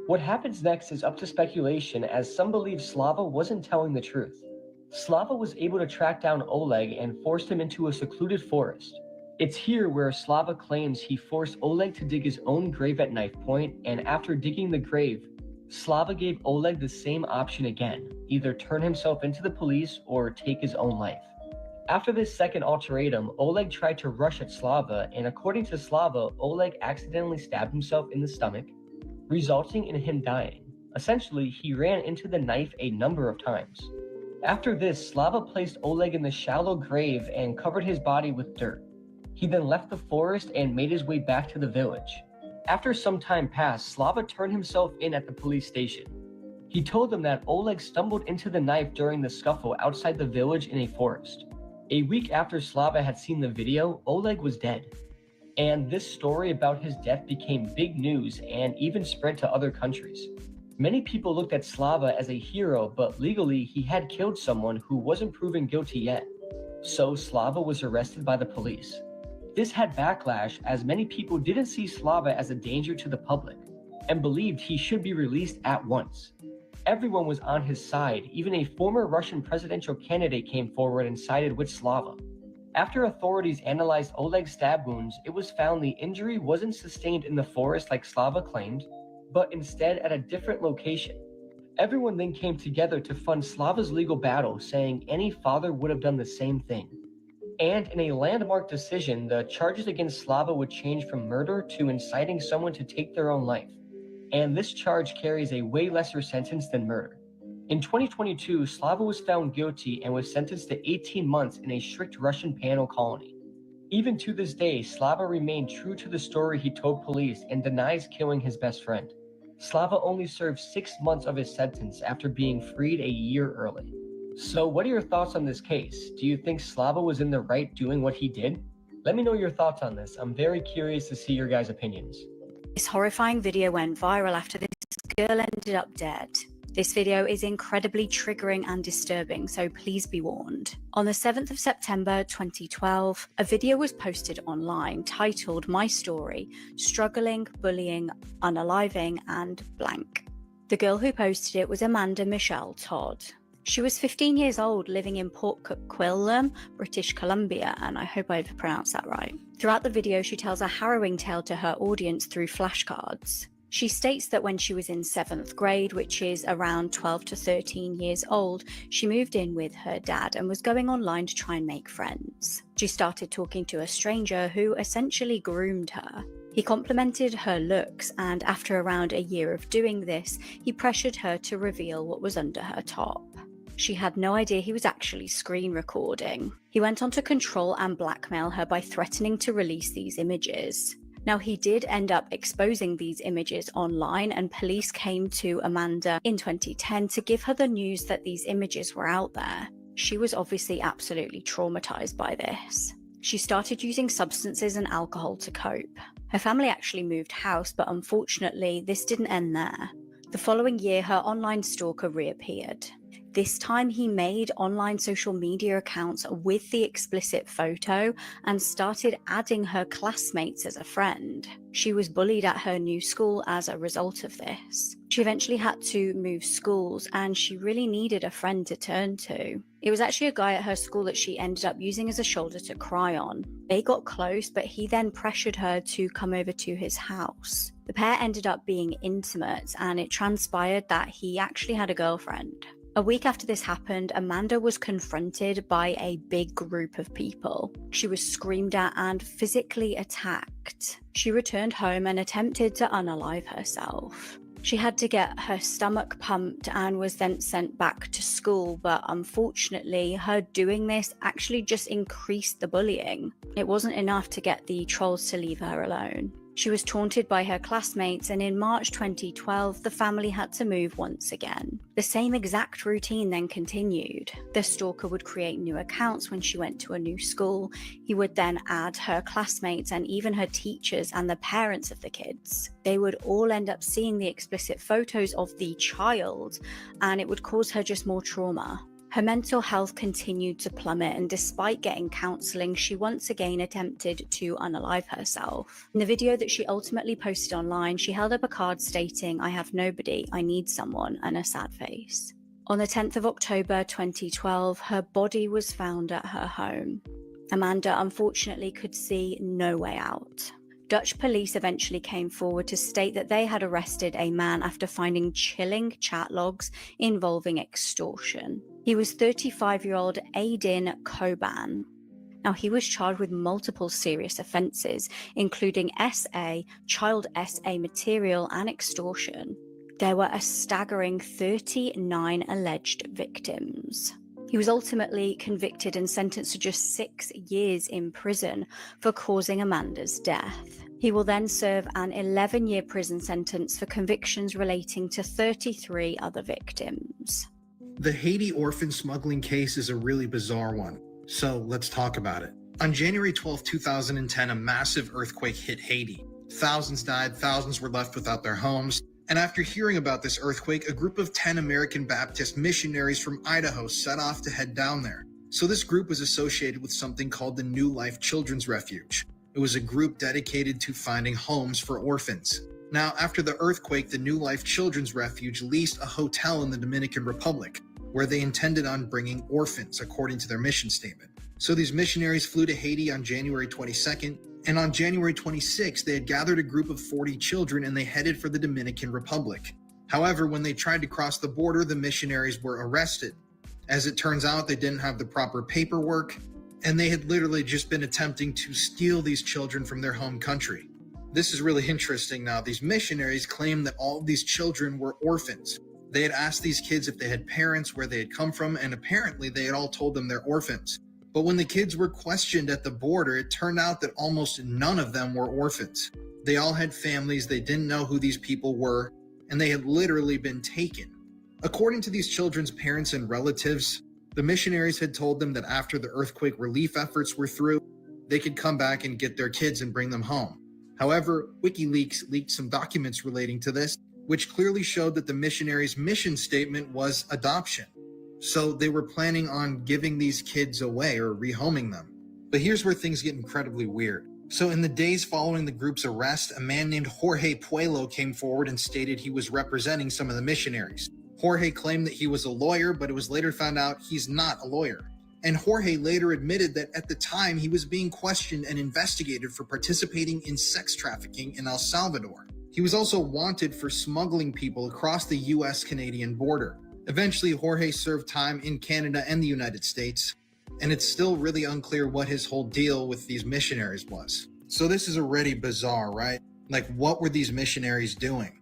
What happens next is up to speculation, as some believe Slava wasn't telling the truth. Slava was able to track down Oleg and forced him into a secluded forest. It's here where Slava claims he forced Oleg to dig his own grave at knife point, and after digging the grave, Slava gave Oleg the same option again, either turn himself into the police or take his own life. After this second ultimatum, Oleg tried to rush at Slava, and according to Slava, Oleg accidentally stabbed himself in the stomach, resulting in him dying. Essentially, he ran into the knife a number of times. After this, Slava placed Oleg in the shallow grave and covered his body with dirt. He then left the forest and made his way back to the village. After some time passed, Slava turned himself in at the police station. He told them that Oleg stumbled into the knife during the scuffle outside the village in a forest. A week after Slava had seen the video, Oleg was dead. And this story about his death became big news and even spread to other countries. Many people looked at Slava as a hero, but legally he had killed someone who wasn't proven guilty yet. So Slava was arrested by the police. This had backlash as many people didn't see Slava as a danger to the public and believed he should be released at once. Everyone was on his side. Even a former Russian presidential candidate came forward and sided with Slava. After authorities analyzed Oleg's stab wounds, it was found the injury wasn't sustained in the forest like Slava claimed, but instead at a different location. Everyone then came together to fund Slava's legal battle, saying any father would have done the same thing. And in a landmark decision, the charges against Slava would change from murder to inciting someone to take their own life. And this charge carries a way lesser sentence than murder. In 2022, Slava was found guilty and was sentenced to 18 months in a strict Russian penal colony. Even to this day, Slava remained true to the story he told police and denies killing his best friend. Slava only served 6 months of his sentence after being freed a year early. So what are your thoughts on this case? Do you think Slava was in the right doing what he did? Let me know your thoughts on this. I'm very curious to see your guys' opinions. This horrifying video went viral after this girl ended up dead. This video is incredibly triggering and disturbing, so please be warned. On the 7th of September 2012, a video was posted online titled My Story, Struggling, Bullying, Unaliving, and blank. The girl who posted it was Amanda Michelle Todd. She was 15 years old, living in Port Coquitlam, British Columbia, and I hope I've pronounced that right. Throughout the video, she tells a harrowing tale to her audience through flashcards. She states that when she was in 7th grade, which is around 12 to 13 years old, she moved in with her dad and was going online to try and make friends. She started talking to a stranger who essentially groomed her. He complimented her looks, and after around a year of doing this, he pressured her to reveal what was under her top. She had no idea he was actually screen recording. He went on to control and blackmail her by threatening to release these images. Now, he did end up exposing these images online, and police came to Amanda in 2010 to give her the news that these images were out there. She was obviously absolutely traumatized by this. She started using substances and alcohol to cope. Her family actually moved house, but unfortunately, this didn't end there. The following year, her online stalker reappeared. This time he made online social media accounts with the explicit photo and started adding her classmates as a friend. She was bullied at her new school as a result of this. She eventually had to move schools and she really needed a friend to turn to. It was actually a guy at her school that she ended up using as a shoulder to cry on. They got close, but he then pressured her to come over to his house. The pair ended up being intimate and it transpired that he actually had a girlfriend. A week after this happened, Amanda was confronted by a big group of people. She was screamed at and physically attacked. She returned home and attempted to unalive herself. She had to get her stomach pumped and was then sent back to school, but unfortunately, her doing this actually just increased the bullying. It wasn't enough to get the trolls to leave her alone. She was taunted by her classmates, and in March 2012, the family had to move once again. The same exact routine then continued. The stalker would create new accounts when she went to a new school. He would then add her classmates and even her teachers and the parents of the kids. They would all end up seeing the explicit photos of the child, and it would cause her just more trauma. Her mental health continued to plummet, and despite getting counselling, she once again attempted to unalive herself. In the video that she ultimately posted online, she held up a card stating, "I have nobody, I need someone," and a sad face. On the 10th of October 2012, her body was found at her home. Amanda unfortunately could see no way out. Dutch police eventually came forward to state that they had arrested a man after finding chilling chat logs involving extortion. He was 35-year-old Aydin Koban. Now, he was charged with multiple serious offences, including SA, child SA material, and extortion. There were a staggering 39 alleged victims. He was ultimately convicted and sentenced to just 6 years in prison for causing Amanda's death. He will then serve an 11-year prison sentence for convictions relating to 33 other victims. The Haiti orphan smuggling case is a really bizarre one, so let's talk about it. On January 12, 2010, a massive earthquake hit Haiti. Thousands died, thousands were left without their homes, and after hearing about this earthquake, a group of 10 American Baptist missionaries from Idaho set off to head down there. So this group was associated with something called the New Life Children's Refuge. It was a group dedicated to finding homes for orphans. Now, after the earthquake, the New Life Children's Refuge leased a hotel in the Dominican Republic, where they intended on bringing orphans, according to their mission statement. So these missionaries flew to Haiti on January 22nd, and on January 26th, they had gathered a group of 40 children and they headed for the Dominican Republic. However, when they tried to cross the border, the missionaries were arrested. As it turns out, they didn't have the proper paperwork, and they had literally just been attempting to steal these children from their home country. This is really interesting now. These missionaries claim that all of these children were orphans. They had asked these kids if they had parents, where they had come from, and apparently they had all told them they're orphans. But when the kids were questioned at the border, it turned out that almost none of them were orphans. They all had families, they didn't know who these people were, and they had literally been taken. According to these children's parents and relatives, the missionaries had told them that after the earthquake relief efforts were through, they could come back and get their kids and bring them home. However, WikiLeaks leaked some documents relating to this, which clearly showed that the missionaries' mission statement was adoption. So they were planning on giving these kids away or rehoming them. But here's where things get incredibly weird. So in the days following the group's arrest, a man named Jorge Puello came forward and stated he was representing some of the missionaries. Jorge claimed that he was a lawyer, but it was later found out he's not a lawyer. And Jorge later admitted that at the time he was being questioned and investigated for participating in sex trafficking in El Salvador. He was also wanted for smuggling people across the US-Canadian border. Eventually, Jorge served time in Canada and the United States, and it's still really unclear what his whole deal with these missionaries was. So this is already bizarre, right? Like, what were these missionaries doing?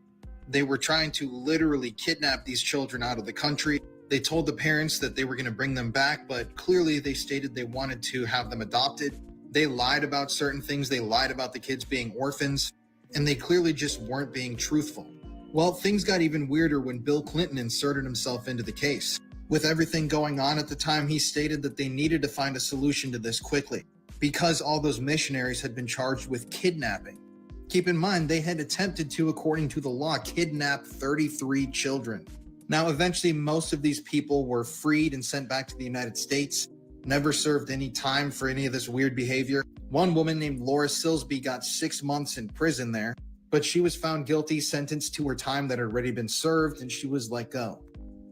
They were trying to literally kidnap these children out of the country. They told the parents that they were going to bring them back, but clearly they stated they wanted to have them adopted. They lied about certain things. They lied about the kids being orphans, and they clearly just weren't being truthful. Well, things got even weirder when Bill Clinton inserted himself into the case. With everything going on at the time, he stated that they needed to find a solution to this quickly, because all those missionaries had been charged with kidnapping. Keep in mind, they had attempted to, according to the law, kidnap 33 children. Now, eventually, most of these people were freed and sent back to the United States, never served any time for any of this weird behavior. One woman named Laura Silsby got 6 months in prison there, but she was found guilty, sentenced to her time that had already been served, and she was let go.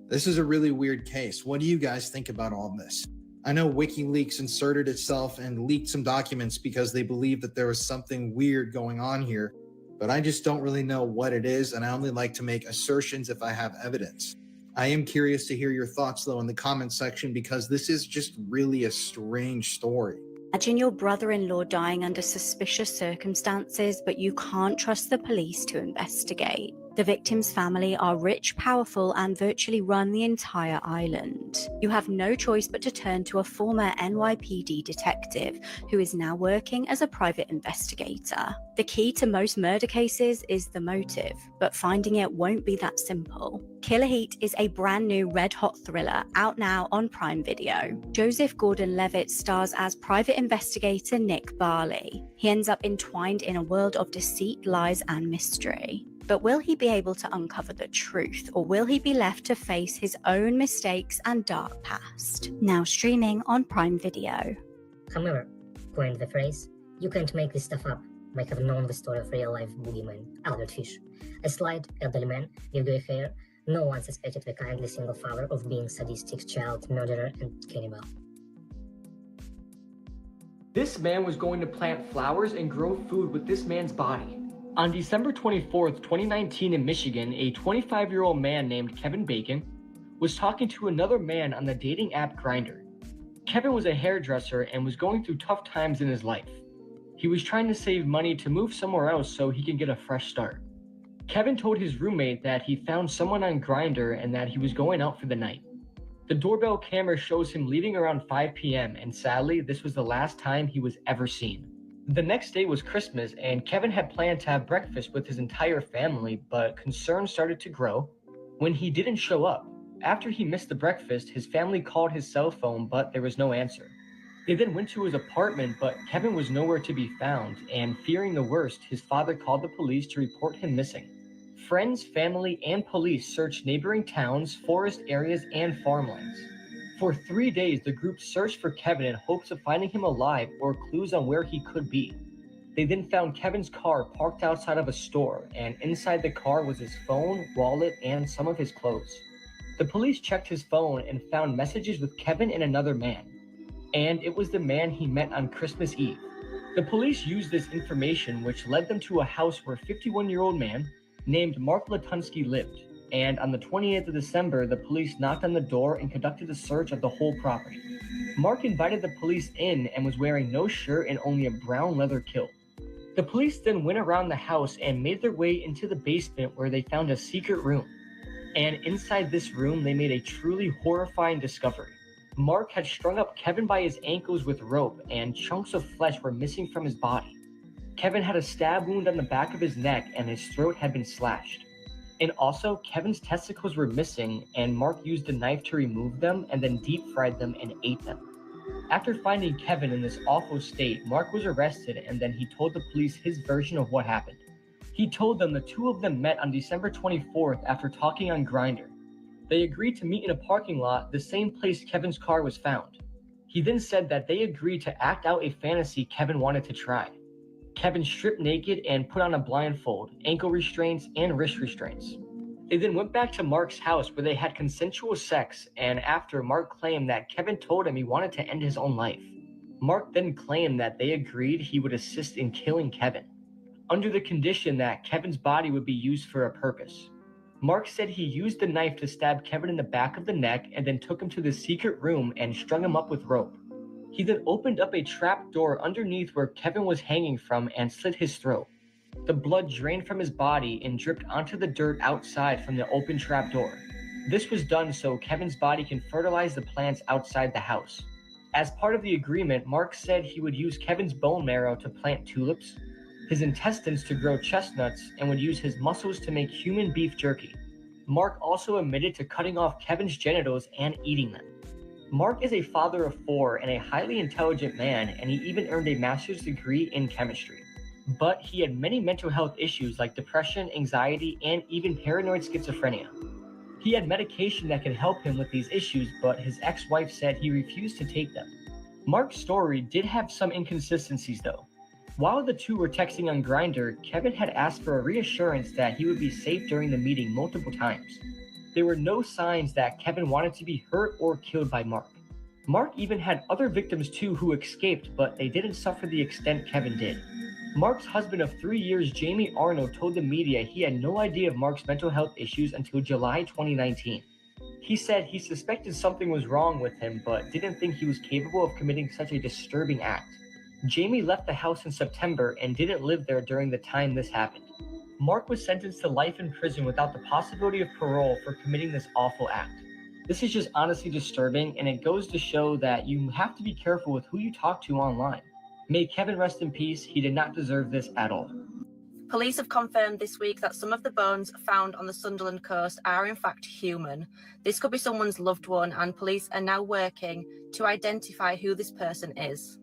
This is a really weird case. What do you guys think about all this? I know WikiLeaks inserted itself and leaked some documents because they believed that there was something weird going on here, but I just don't really know what it is, and I only like to make assertions if I have evidence. I am curious to hear your thoughts, though, in the comment section, because this is just really a strange story. Imagine your brother-in-law dying under suspicious circumstances, but you can't trust the police to investigate. The victim's family are rich, powerful, and virtually run the entire island. You have no choice but to turn to a former NYPD detective who is now working as a private investigator. The key to most murder cases is the motive, but finding it won't be that simple. Killer Heat is a brand new red-hot thriller out now on Prime Video. Joseph Gordon-Levitt stars as private investigator Nick Barley. He ends up entwined in a world of deceit, lies, and mystery. But will he be able to uncover the truth, or will he be left to face his own mistakes and dark past? Now streaming on Prime Video. However, coined the phrase, "You can't make this stuff up," might have known the story of real-life boogeyman, Albert Fish. A slight, elderly man with grey hair, no one suspected the kindly single father of being sadistic child murderer and cannibal. This man was going to plant flowers and grow food with this man's body. On December 24th, 2019 in Michigan, a 25-year-old man named Kevin Bacon was talking to another man on the dating app Grindr. Kevin was a hairdresser and was going through tough times in his life. He was trying to save money to move somewhere else so he can get a fresh start. Kevin told his roommate that he found someone on Grindr and that he was going out for the night. The doorbell camera shows him leaving around 5 p.m. and sadly, this was the last time he was ever seen. The next day was Christmas and Kevin had planned to have breakfast with his entire family, but concerns started to grow when he didn't show up. After he missed the breakfast, his family called his cell phone, but there was no answer. They then went to his apartment, but Kevin was nowhere to be found, and fearing the worst, his father called the police to report him missing. Friends, family, and police searched neighboring towns, forest areas, and farmlands. For 3 days, the group searched for Kevin in hopes of finding him alive or clues on where he could be. They then found Kevin's car parked outside of a store, and inside the car was his phone, wallet, and some of his clothes. The police checked his phone and found messages with Kevin and another man, and it was the man he met on Christmas Eve. The police used this information, which led them to a house where a 51-year-old man named Mark Latunsky lived. And on the 28th of December, the police knocked on the door and conducted a search of the whole property. Mark invited the police in and was wearing no shirt and only a brown leather kilt. The police then went around the house and made their way into the basement where they found a secret room. And inside this room, they made a truly horrifying discovery. Mark had strung up Kevin by his ankles with rope, and chunks of flesh were missing from his body. Kevin had a stab wound on the back of his neck and his throat had been slashed. And also, Kevin's testicles were missing, and Mark used a knife to remove them and then deep fried them and ate them. After finding Kevin in this awful state, Mark was arrested and then he told the police his version of what happened. He told them the two of them met on December 24th after talking on Grindr. They agreed to meet in a parking lot, the same place Kevin's car was found. He then said that they agreed to act out a fantasy Kevin wanted to try. Kevin stripped naked and put on a blindfold, ankle restraints, and wrist restraints. They then went back to Mark's house where they had consensual sex, and after, Mark claimed that Kevin told him he wanted to end his own life. Mark then claimed that they agreed he would assist in killing Kevin, under the condition that Kevin's body would be used for a purpose. Mark said he used the knife to stab Kevin in the back of the neck and then took him to the secret room and strung him up with rope. He then opened up a trap door underneath where Kevin was hanging from and slit his throat. The blood drained from his body and dripped onto the dirt outside from the open trap door. This was done so Kevin's body can fertilize the plants outside the house. As part of the agreement, Mark said he would use Kevin's bone marrow to plant tulips, his intestines to grow chestnuts, and would use his muscles to make human beef jerky. Mark also admitted to cutting off Kevin's genitals and eating them. Mark is a father of 4 and a highly intelligent man, and he even earned a master's degree in chemistry. But he had many mental health issues like depression, anxiety, and even paranoid schizophrenia. He had medication that could help him with these issues, but his ex-wife said he refused to take them. Mark's story did have some inconsistencies though. While the two were texting on Grindr, Kevin had asked for a reassurance that he would be safe during the meeting multiple times. There were no signs that Kevin wanted to be hurt or killed by Mark. Mark even had other victims too who escaped, but they didn't suffer the extent Kevin did. Mark's husband of 3 years, Jamie Arnold, told the media he had no idea of Mark's mental health issues until July 2019. He said he suspected something was wrong with him, but didn't think he was capable of committing such a disturbing act. Jamie left the house in September and didn't live there during the time this happened. Mark was sentenced to life in prison without the possibility of parole for committing this awful act. This is just honestly disturbing, and it goes to show that you have to be careful with who you talk to online. May Kevin rest in peace. He did not deserve this at all. Police have confirmed this week that some of the bones found on the Sunderland coast are in fact human. This could be someone's loved one, and police are now working to identify who this person is.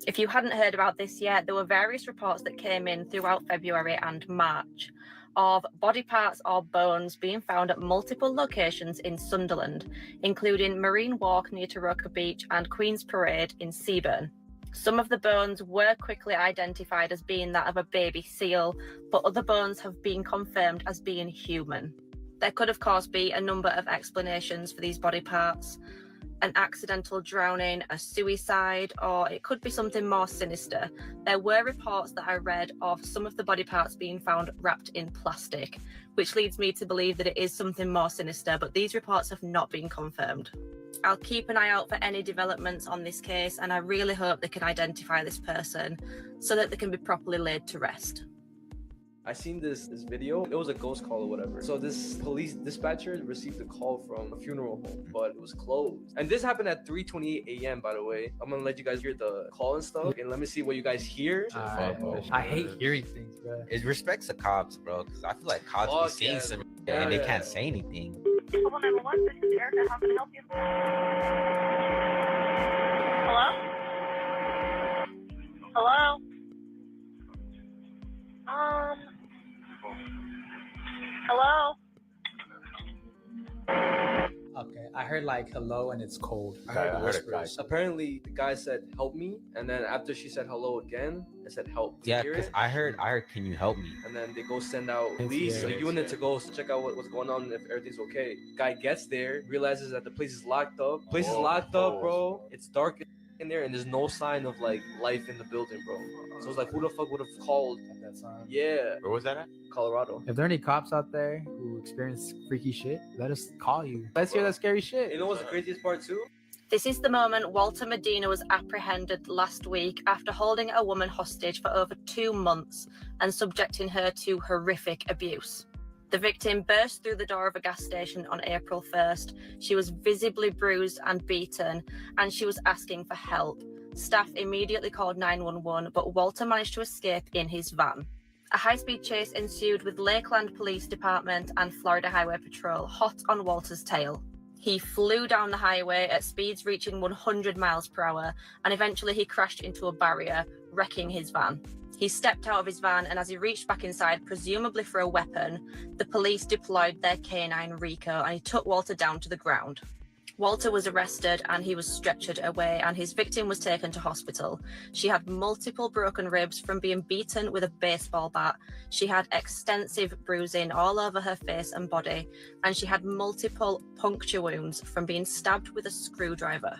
If you hadn't heard about this yet, there were various reports that came in throughout February and March of body parts or bones being found at multiple locations in Sunderland, including Marine Walk near Taroka Beach and Queen's Parade in Seaburn. Some of the bones were quickly identified as being that of a baby seal, but other bones have been confirmed as being human. There could, of course, be a number of explanations for these body parts. An accidental drowning, a suicide, or it could be something more sinister. There were reports that I read of some of the body parts being found wrapped in plastic, which leads me to believe that it is something more sinister, but these reports have not been confirmed. I'll keep an eye out for any developments on this case, and I really hope they can identify this person so that they can be properly laid to rest. I seen this video. It was a ghost call or whatever. So this police dispatcher received a call from a funeral home, but it was closed. And this happened at 3:28 a.m. by the way. I'm gonna let you guys hear the call and stuff, and let me see what you guys hear. I hate hearing things, bro. It respects the cops, bro, because I feel like cops be seeing some and they can't say anything. Hello, 911, this is Erica. How can I help you? Hello? Hello? Hello? Okay, I heard like hello and it's cold. I heard whispers. Apparently, the guy said, "Help me," and then after she said hello again, it said, "Help." Yeah, because I heard, "Can you help me?" And then they go send out police, a unit to go check out what's going on, if everything's okay. Guy gets there, realizes that the place is locked up. Place is locked up, bro. It's dark in there, and there's no sign of like life in the building, bro. So it's like, who the fuck would have called at that time? Yeah. Where was that at? Colorado. If there are any cops out there who experience freaky shit, let us call you. Let's hear that scary shit. You know what's the craziest part too? This is the moment Walter Medina was apprehended last week after holding a woman hostage for over 2 months and subjecting her to horrific abuse. The victim burst through the door of a gas station on April 1st. She was visibly bruised and beaten, and she was asking for help. Staff immediately called 911, but Walter managed to escape in his van. A high-speed chase ensued with Lakeland Police Department and Florida Highway Patrol hot on Walter's tail. He flew down the highway at speeds reaching 100 miles per hour, and eventually he crashed into a barrier, wrecking his van. He stepped out of his van, and as he reached back inside, presumably for a weapon, the police deployed their canine Rico, and he took Walter down to the ground. Walter was arrested and he was stretchered away, and his victim was taken to hospital. She had multiple broken ribs from being beaten with a baseball bat. She had extensive bruising all over her face and body, and she had multiple puncture wounds from being stabbed with a screwdriver.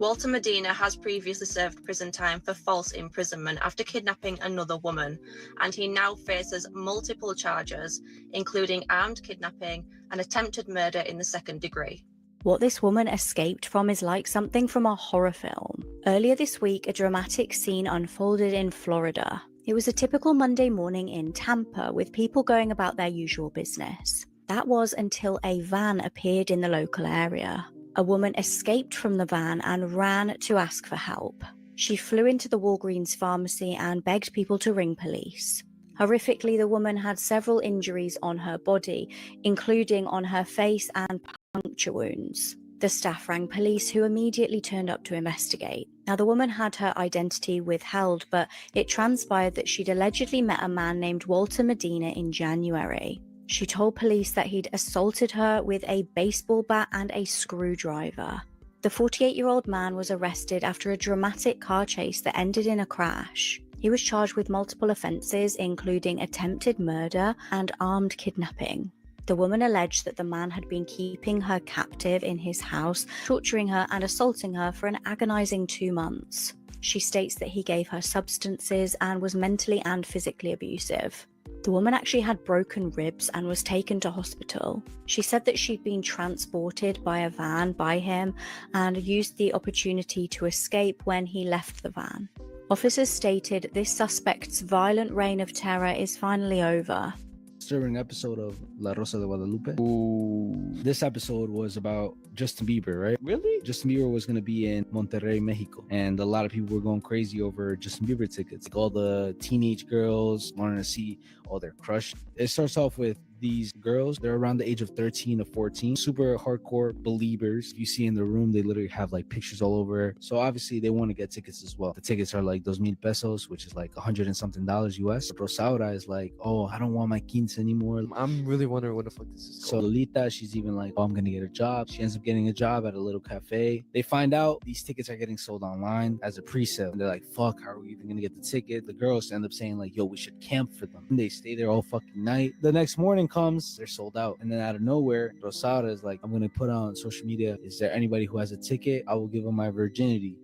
Walter Medina has previously served prison time for false imprisonment after kidnapping another woman, and he now faces multiple charges, including armed kidnapping and attempted murder in the second degree. What this woman escaped from is like something from a horror film. Earlier this week, a dramatic scene unfolded in Florida. It was a typical Monday morning in Tampa, with people going about their usual business. That was until a van appeared in the local area. A woman escaped from the van and ran to ask for help. She flew into the Walgreens pharmacy and begged people to ring police. Horrifically, the woman had several injuries on her body, including on her face and puncture wounds. The staff rang police, who immediately turned up to investigate. Now, the woman had her identity withheld, but it transpired that she'd allegedly met a man named Walter Medina in January. She told police that he'd assaulted her with a baseball bat and a screwdriver. The 48-year-old man was arrested after a dramatic car chase that ended in a crash. He was charged with multiple offences, including attempted murder and armed kidnapping. The woman alleged that the man had been keeping her captive in his house, torturing her and assaulting her for an agonizing 2 months. She states that he gave her substances and was mentally and physically abusive. The woman actually had broken ribs and was taken to hospital. She said that she'd been transported by a van by him and used the opportunity to escape when he left the van. Officers stated this suspect's violent reign of terror is finally over. Disturbing episode of La Rosa de Guadalupe. Ooh. This episode was about Justin Bieber, right? Really? Justin Bieber was going to be in Monterrey, Mexico. And a lot of people were going crazy over Justin Bieber tickets. Like all the teenage girls wanting to see all their crush. It starts off with these girls. They're around the age of 13 to 14. Super hardcore believers. You see in the room, they literally have like pictures all over. So obviously they want to get tickets as well. The tickets are like 2,000 pesos, which is like $100 and something US. Rosaura is like, oh, I don't want my 15 anymore. I'm really wondering what the fuck this is. So Lolita, she's even like, oh, I'm gonna get a job. She ends up getting a job at a little cafe. They find out these tickets are getting sold online as a pre-sale. And they're like, fuck, how are we even gonna get the ticket? The girls end up saying like, yo, we should camp for them. And they stay there all fucking night. The next morning comes, they're sold out. And then out of nowhere, Rosada is like, I'm gonna put on social media, is there anybody who has a ticket? I will give them my virginity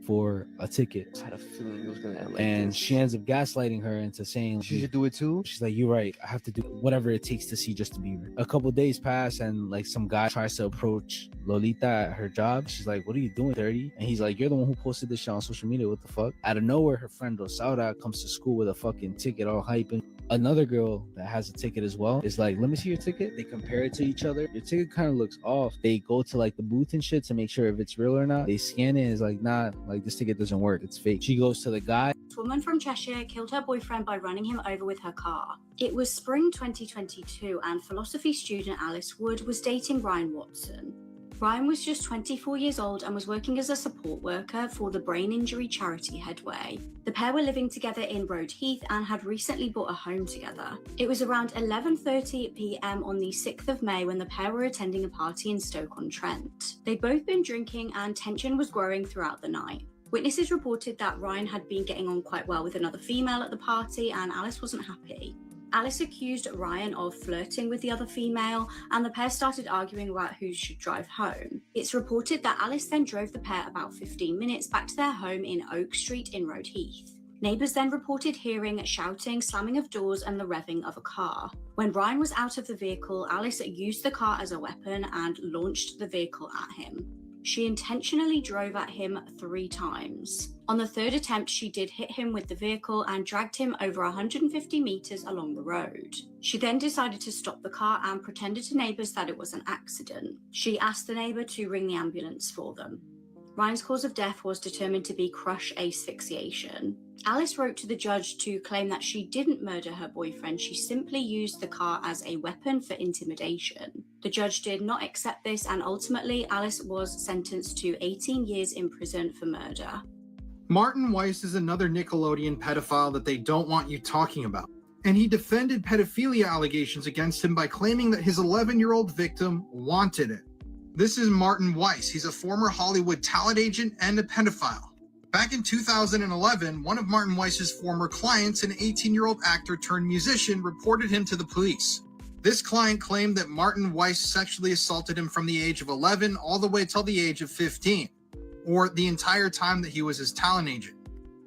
for a ticket. I had a feeling it was gonna end like and this. she ends up gaslighting her into saying She should do it too. She's like, you're right, I have to do whatever it takes to see Justin Bieber. A couple days pass and like some guy tries to approach Lolita at her job. She's like, what are you doing, 30? And he's like, you're the one who posted this shit on social media, what the fuck? Out of nowhere, her friend Rosaura comes to school with a fucking ticket all hyping. Another girl that has a ticket as well is like, let me see your ticket. They compare it to each other. Your ticket kind of looks off. They go to like the booth and shit to make sure if it's real or not. They scan it and it's like, nah, like this ticket doesn't work. It's fake. She goes to the guy. This woman from Cheshire killed her boyfriend by running him over with her car. It was spring 2022 and philosophy student Alice Wood was dating Ryan Watson. Ryan was just 24 years old and was working as a support worker for the brain injury charity Headway. The pair were living together in Road Heath and had recently bought a home together. It was around 11:30 p.m. on the 6th of May when the pair were attending a party in Stoke-on-Trent. They'd both been drinking and tension was growing throughout the night. Witnesses reported that Ryan had been getting on quite well with another female at the party and Alice wasn't happy. Alice accused Ryan of flirting with the other female, and the pair started arguing about who should drive home. It's reported that Alice then drove the pair about 15 minutes back to their home in Oak Street in Road Heath. Neighbours then reported hearing shouting, slamming of doors, and the revving of a car. When Ryan was out of the vehicle, Alice used the car as a weapon and launched the vehicle at him. She intentionally drove at him 3 times. On the 3rd attempt, she did hit him with the vehicle and dragged him over 150 meters along the road. She then decided to stop the car and pretended to neighbors that it was an accident. She asked the neighbor to ring the ambulance for them. Ryan's cause of death was determined to be crush asphyxiation. Alice wrote to the judge to claim that she didn't murder her boyfriend, she simply used the car as a weapon for intimidation. The judge did not accept this and ultimately Alice was sentenced to 18 years in prison for murder. Martin Weiss is another Nickelodeon pedophile that they don't want you talking about. And he defended pedophilia allegations against him by claiming that his 11-year-old victim wanted it. This is Martin Weiss. He's a former Hollywood talent agent and a pedophile. Back in 2011, one of Martin Weiss's former clients, an 18-year-old actor turned musician, reported him to the police. This client claimed that Martin Weiss sexually assaulted him from the age of 11 all the way till the age of 15, or the entire time that he was his talent agent.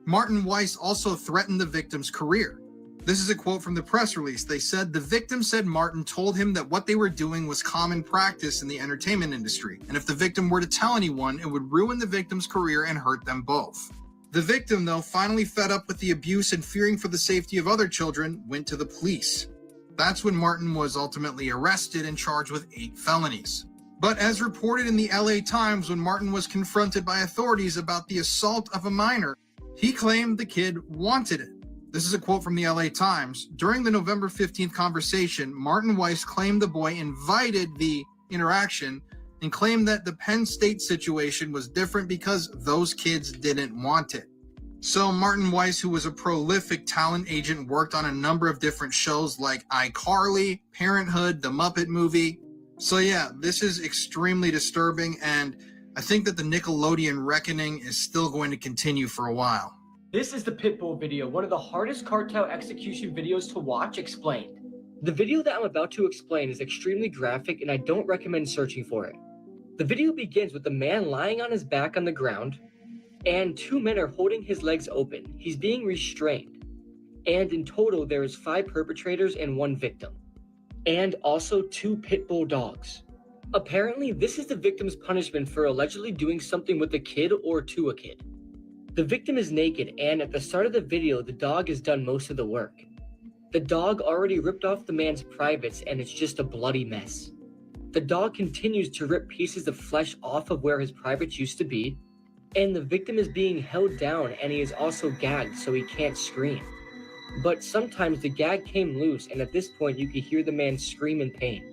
Martin Weiss also threatened the victim's career. This is a quote from the press release. They said, the victim said Martin told him that what they were doing was common practice in the entertainment industry, and if the victim were to tell anyone, it would ruin the victim's career and hurt them both. The victim, though, finally fed up with the abuse and fearing for the safety of other children, went to the police. That's when Martin was ultimately arrested and charged with 8 felonies. But as reported in the LA Times, when Martin was confronted by authorities about the assault of a minor, he claimed the kid wanted it. This is a quote from the LA Times. During the November 15th conversation, Martin Weiss claimed the boy invited the interaction and claimed that the Penn State situation was different because those kids didn't want it. So Martin Weiss, who was a prolific talent agent, worked on a number of different shows like iCarly, Parenthood, The Muppet Movie. So yeah, this is extremely disturbing, and I think that the Nickelodeon reckoning is still going to continue for a while. This is the Pitbull video, one of the hardest cartel execution videos to watch explained. The video that I'm about to explain is extremely graphic and I don't recommend searching for it. The video begins with the man lying on his back on the ground and 2 men are holding his legs open. He's being restrained. And in total, there is 5 perpetrators and 1 victim. And also 2 pit bull dogs. Apparently, this is the victim's punishment for allegedly doing something with a kid or to a kid. The victim is naked, and at the start of the video, the dog has done most of the work. The dog already ripped off the man's privates, and it's just a bloody mess. The dog continues to rip pieces of flesh off of where his privates used to be, and the victim is being held down, and he is also gagged so he can't scream. But sometimes the gag came loose, and at this point you could hear the man scream in pain.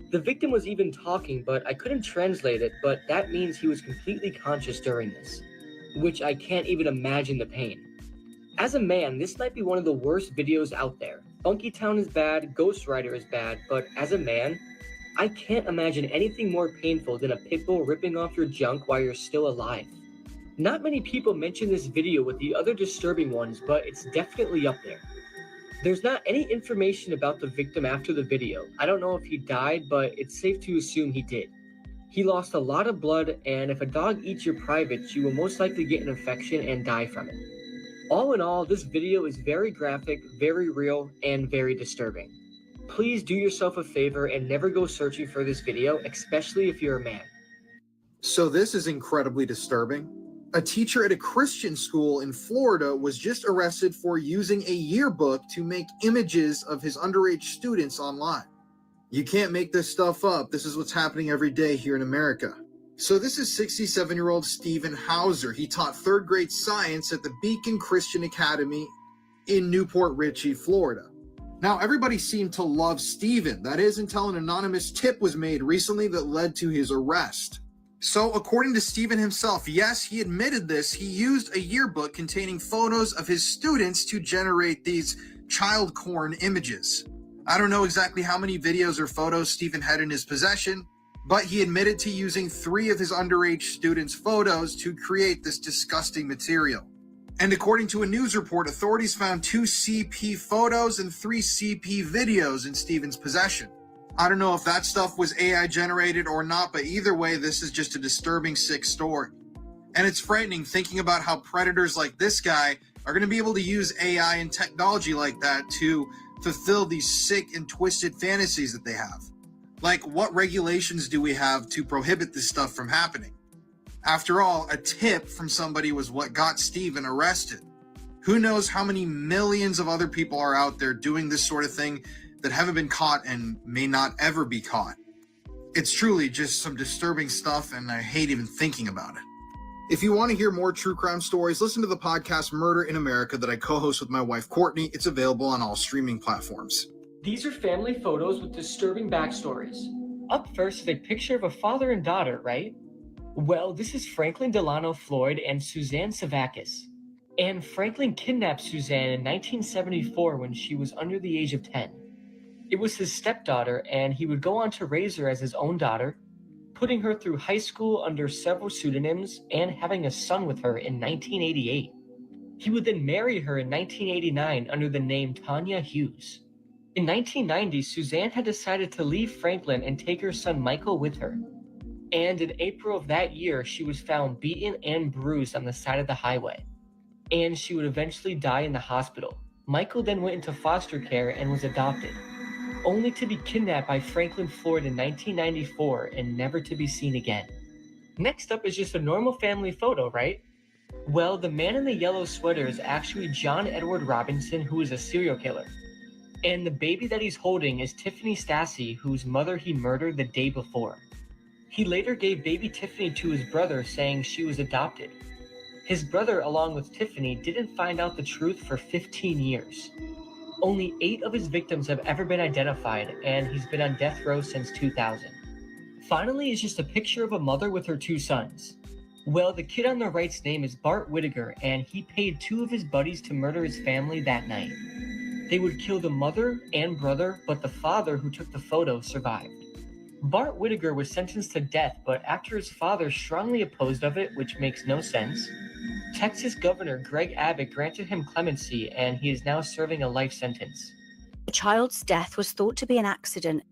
The victim was even talking, but I couldn't translate it, but that means he was completely conscious during this, which I can't even imagine the pain. As a man, this might be one of the worst videos out there. Funky Town is bad, Ghost Rider is bad, but as a man, I can't imagine anything more painful than a pit bull ripping off your junk while you're still alive. Not many people mention this video with the other disturbing ones, but it's definitely up there. There's not any information about the victim after the video. I don't know if he died, but it's safe to assume he did. He lost a lot of blood, and if a dog eats your privates, you will most likely get an infection and die from it. All in all, this video is very graphic, very real, and very disturbing. Please do yourself a favor and never go searching for this video, especially if you're a man. So this is incredibly disturbing. A teacher at a Christian school in Florida was just arrested for using a yearbook to make images of his underage students online. You can't make this stuff up. This is what's happening every day here in America. So this is 67-year-old Stephen Hauser. He taught 3rd grade science at the Beacon Christian Academy in Newport Richey, Florida. Now, everybody seemed to love Stephen. That is until an anonymous tip was made recently that led to his arrest. So according to Stephen himself, yes, he admitted this, he used a yearbook containing photos of his students to generate these child porn images. I don't know exactly how many videos or photos Stephen had in his possession, but he admitted to using 3 of his underage students' photos to create this disgusting material. And according to a news report, authorities found 2 CP photos and 3 CP videos in Stephen's possession. I don't know if that stuff was AI generated or not, but either way, this is just a disturbing, sick story. And it's frightening thinking about how predators like this guy are going to be able to use AI and technology like that to fulfill these sick and twisted fantasies that they have. Like, what regulations do we have to prohibit this stuff from happening? After all, a tip from somebody was what got Stephen arrested. Who knows how many millions of other people are out there doing this sort of thing that haven't been caught and may not ever be caught. It's truly just some disturbing stuff, and I hate even thinking about it. If you want to hear more true crime stories, listen to the podcast Murder in America that I co-host with my wife Courtney. It's available on all streaming platforms. These are family photos with disturbing backstories. Up first is a picture of a father and daughter, right? Well, this is Franklin Delano Floyd and Suzanne Savakis. And Franklin kidnapped Suzanne in 1974 when she was under the age of 10. It was his stepdaughter, and he would go on to raise her as his own daughter, putting her through high school under several pseudonyms and having a son with her in 1988. He would then marry her in 1989 under the name Tanya Hughes. In 1990, Suzanne had decided to leave Franklin and take her son Michael with her. And in April of that year, she was found beaten and bruised on the side of the highway. And she would eventually die in the hospital. Michael then went into foster care and was adopted, only to be kidnapped by Franklin Floyd in 1994 and never to be seen again. Next up is just a normal family photo, right? Well, the man in the yellow sweater is actually John Edward Robinson, who is a serial killer. And the baby that he's holding is Tiffany Stassi, whose mother he murdered the day before. He later gave baby Tiffany to his brother, saying she was adopted. His brother, along with Tiffany, didn't find out the truth for 15 years. Only 8 of his victims have ever been identified, and he's been on death row since 2000. Finally is just a picture of a mother with her 2 sons. Well, the kid on the right's name is Bart Whittaker, and he paid 2 of his buddies to murder his family that night. They would kill the mother and brother, but the father who took the photo survived. Bart Whittaker was sentenced to death, but after his father strongly opposed of it, which makes no sense, Texas Governor Greg Abbott granted him clemency, and he is now serving a life sentence. The child's death was thought to be an accident.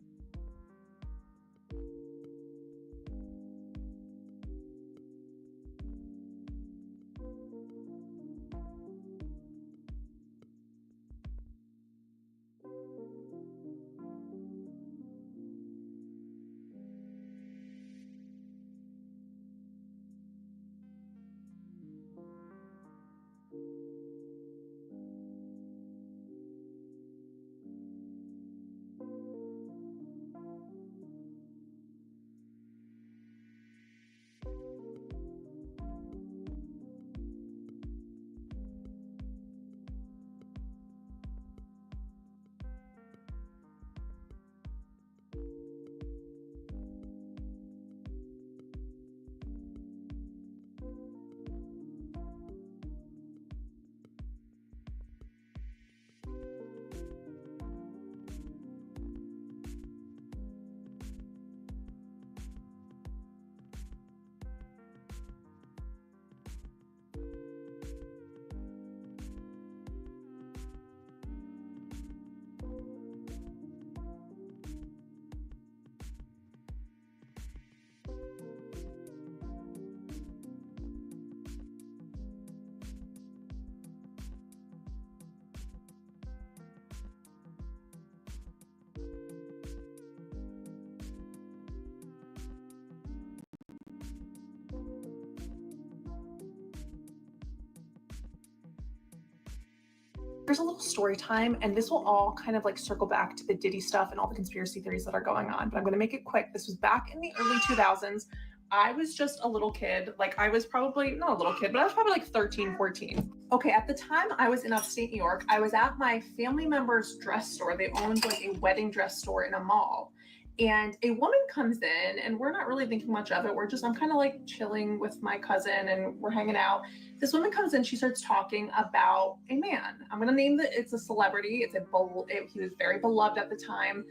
Here's a little story time, and this will all kind of like circle back to the Diddy stuff and all the conspiracy theories that are going on, but I'm going to make it quick. This was back in the early 2000s. I was just a little kid. Like, I was probably not a little kid, but I was probably like 13, 14. Okay, at the time I was in upstate New York. I was at my family member's dress store. They owned like a wedding dress store in a mall. And a woman comes in, and we're not really thinking much of it. I'm kind of like chilling with my cousin and we're hanging out. This woman comes in, she starts talking about a man. I'm gonna name it's a celebrity. He was very beloved at the time.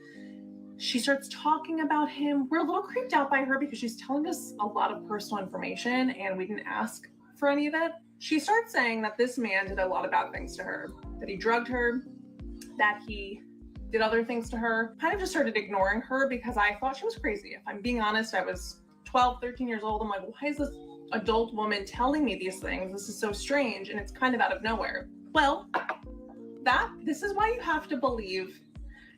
She starts talking about him. We're a little creeped out by her because she's telling us a lot of personal information and we didn't ask for any of it. She starts saying that this man did a lot of bad things to her, that he drugged her, that he did other things to her. Kind of just started ignoring her because I thought she was crazy. If I'm being honest, I was 12, 13 years old. I'm like, why is this adult woman telling me these things? This is so strange, and it's kind of out of nowhere. Well, this is why you have to believe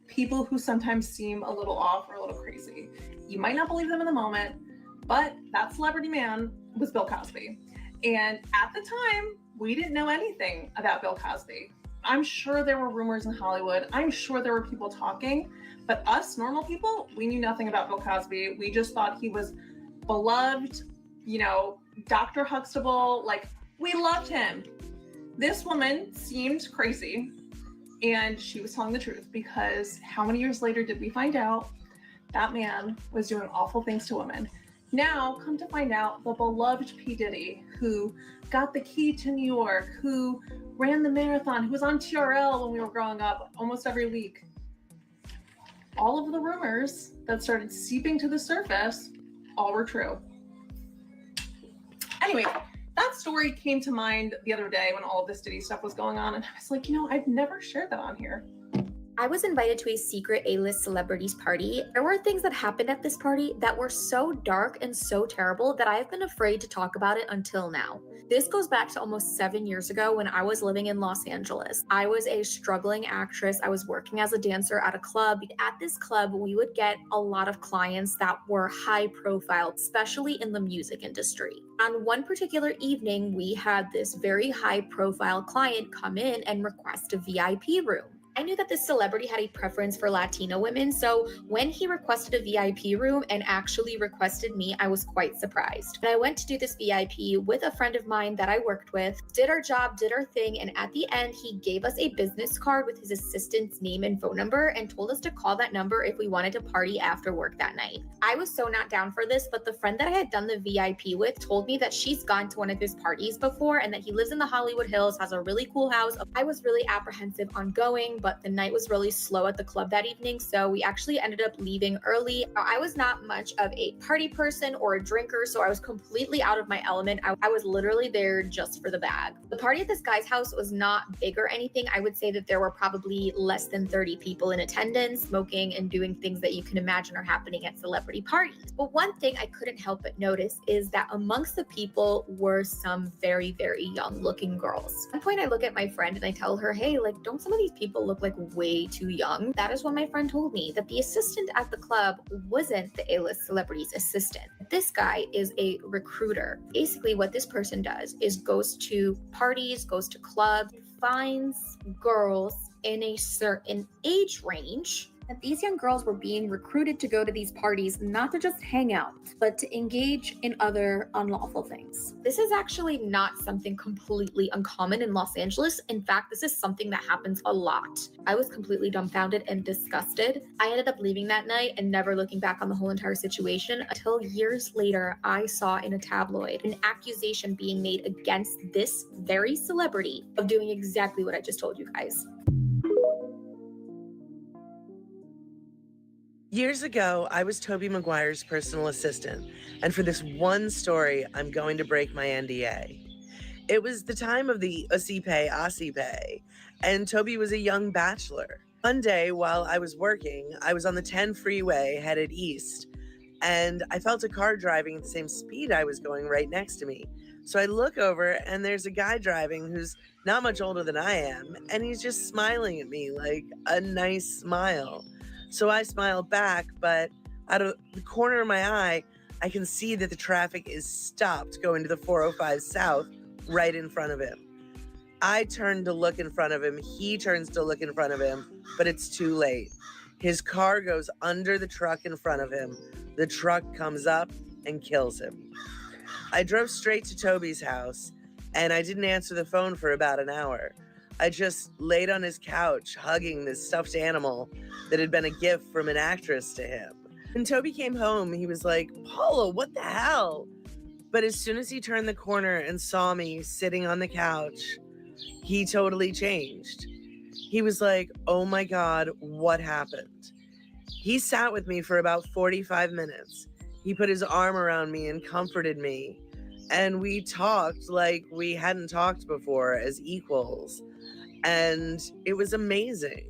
people who sometimes seem a little off or a little crazy. You might not believe them in the moment, but that celebrity man was Bill Cosby. And at the time, we didn't know anything about Bill Cosby. I'm sure there were rumors in Hollywood. I'm sure there were people talking, but us normal people, we knew nothing about Bill Cosby. We just thought he was beloved, Dr. Huxtable, like, we loved him. This woman seemed crazy, and she was telling the truth, because how many years later did we find out that man was doing awful things to women? Now, come to find out, the beloved P. Diddy, who got the key to New York, who ran the marathon, who was on TRL when we were growing up almost every week. All of the rumors that started seeping to the surface, all were true. Anyway, that story came to mind the other day when all of this Diddy stuff was going on, and I was like, I've never shared that on here. I was invited to a secret A-list celebrities party. There were things that happened at this party that were so dark and so terrible that I have been afraid to talk about it until now. This goes back to almost 7 years ago when I was living in Los Angeles. I was a struggling actress. I was working as a dancer at a club. At this club, we would get a lot of clients that were high profile, especially in the music industry. On one particular evening, we had this very high profile client come in and request a VIP room. I knew that this celebrity had a preference for Latino women, so when he requested a VIP room and actually requested me, I was quite surprised. And I went to do this VIP with a friend of mine that I worked with, did our job, did our thing, and at the end, he gave us a business card with his assistant's name and phone number and told us to call that number if we wanted to party after work that night. I was so not down for this, but the friend that I had done the VIP with told me that she's gone to one of his parties before and that he lives in the Hollywood Hills, has a really cool house. I was really apprehensive on going, but the night was really slow at the club that evening, so we actually ended up leaving early. I was not much of a party person or a drinker, so I was completely out of my element. I was literally there just for the bag. The party at this guy's house was not big or anything. I would say that there were probably less than 30 people in attendance, smoking and doing things that you can imagine are happening at celebrity parties. But one thing I couldn't help but notice is that amongst the people were some very, very young looking girls. At one point I look at my friend and I tell her, hey, don't some of these people look like way too young? That is when my friend told me that the assistant at the club wasn't the A-list celebrity's assistant. This guy is a recruiter. Basically what this person does is goes to parties, goes to clubs, finds girls in a certain age range. That these young girls were being recruited to go to these parties, not to just hang out, but to engage in other unlawful things. This is actually not something completely uncommon in Los Angeles. In fact, this is something that happens a lot. I was completely dumbfounded and disgusted. I ended up leaving that night and never looking back on the whole entire situation until years later, I saw in a tabloid an accusation being made against this very celebrity of doing exactly what I just told you guys. Years ago, I was Tobey Maguire's personal assistant, and for this one story, I'm going to break my NDA. It was the time of the Asipe, and Tobey was a young bachelor. One day, while I was working, I was on the 10 freeway headed east, and I felt a car driving at the same speed I was going right next to me. So I look over, and there's a guy driving who's not much older than I am, and he's just smiling at me like a nice smile. So I smiled back, but out of the corner of my eye, I can see that the traffic is stopped going to the 405 South right in front of him. I turn to look in front of him. He turns to look in front of him, but it's too late. His car goes under the truck in front of him. The truck comes up and kills him. I drove straight to Toby's house, and I didn't answer the phone for about an hour. I just laid on his couch, hugging this stuffed animal that had been a gift from an actress to him. When Toby came home, he was like, "Paula, what the hell?" But as soon as he turned the corner and saw me sitting on the couch, he totally changed. He was like, "Oh my God, what happened?" He sat with me for about 45 minutes. He put his arm around me and comforted me. And we talked like we hadn't talked before as equals. And it was amazing.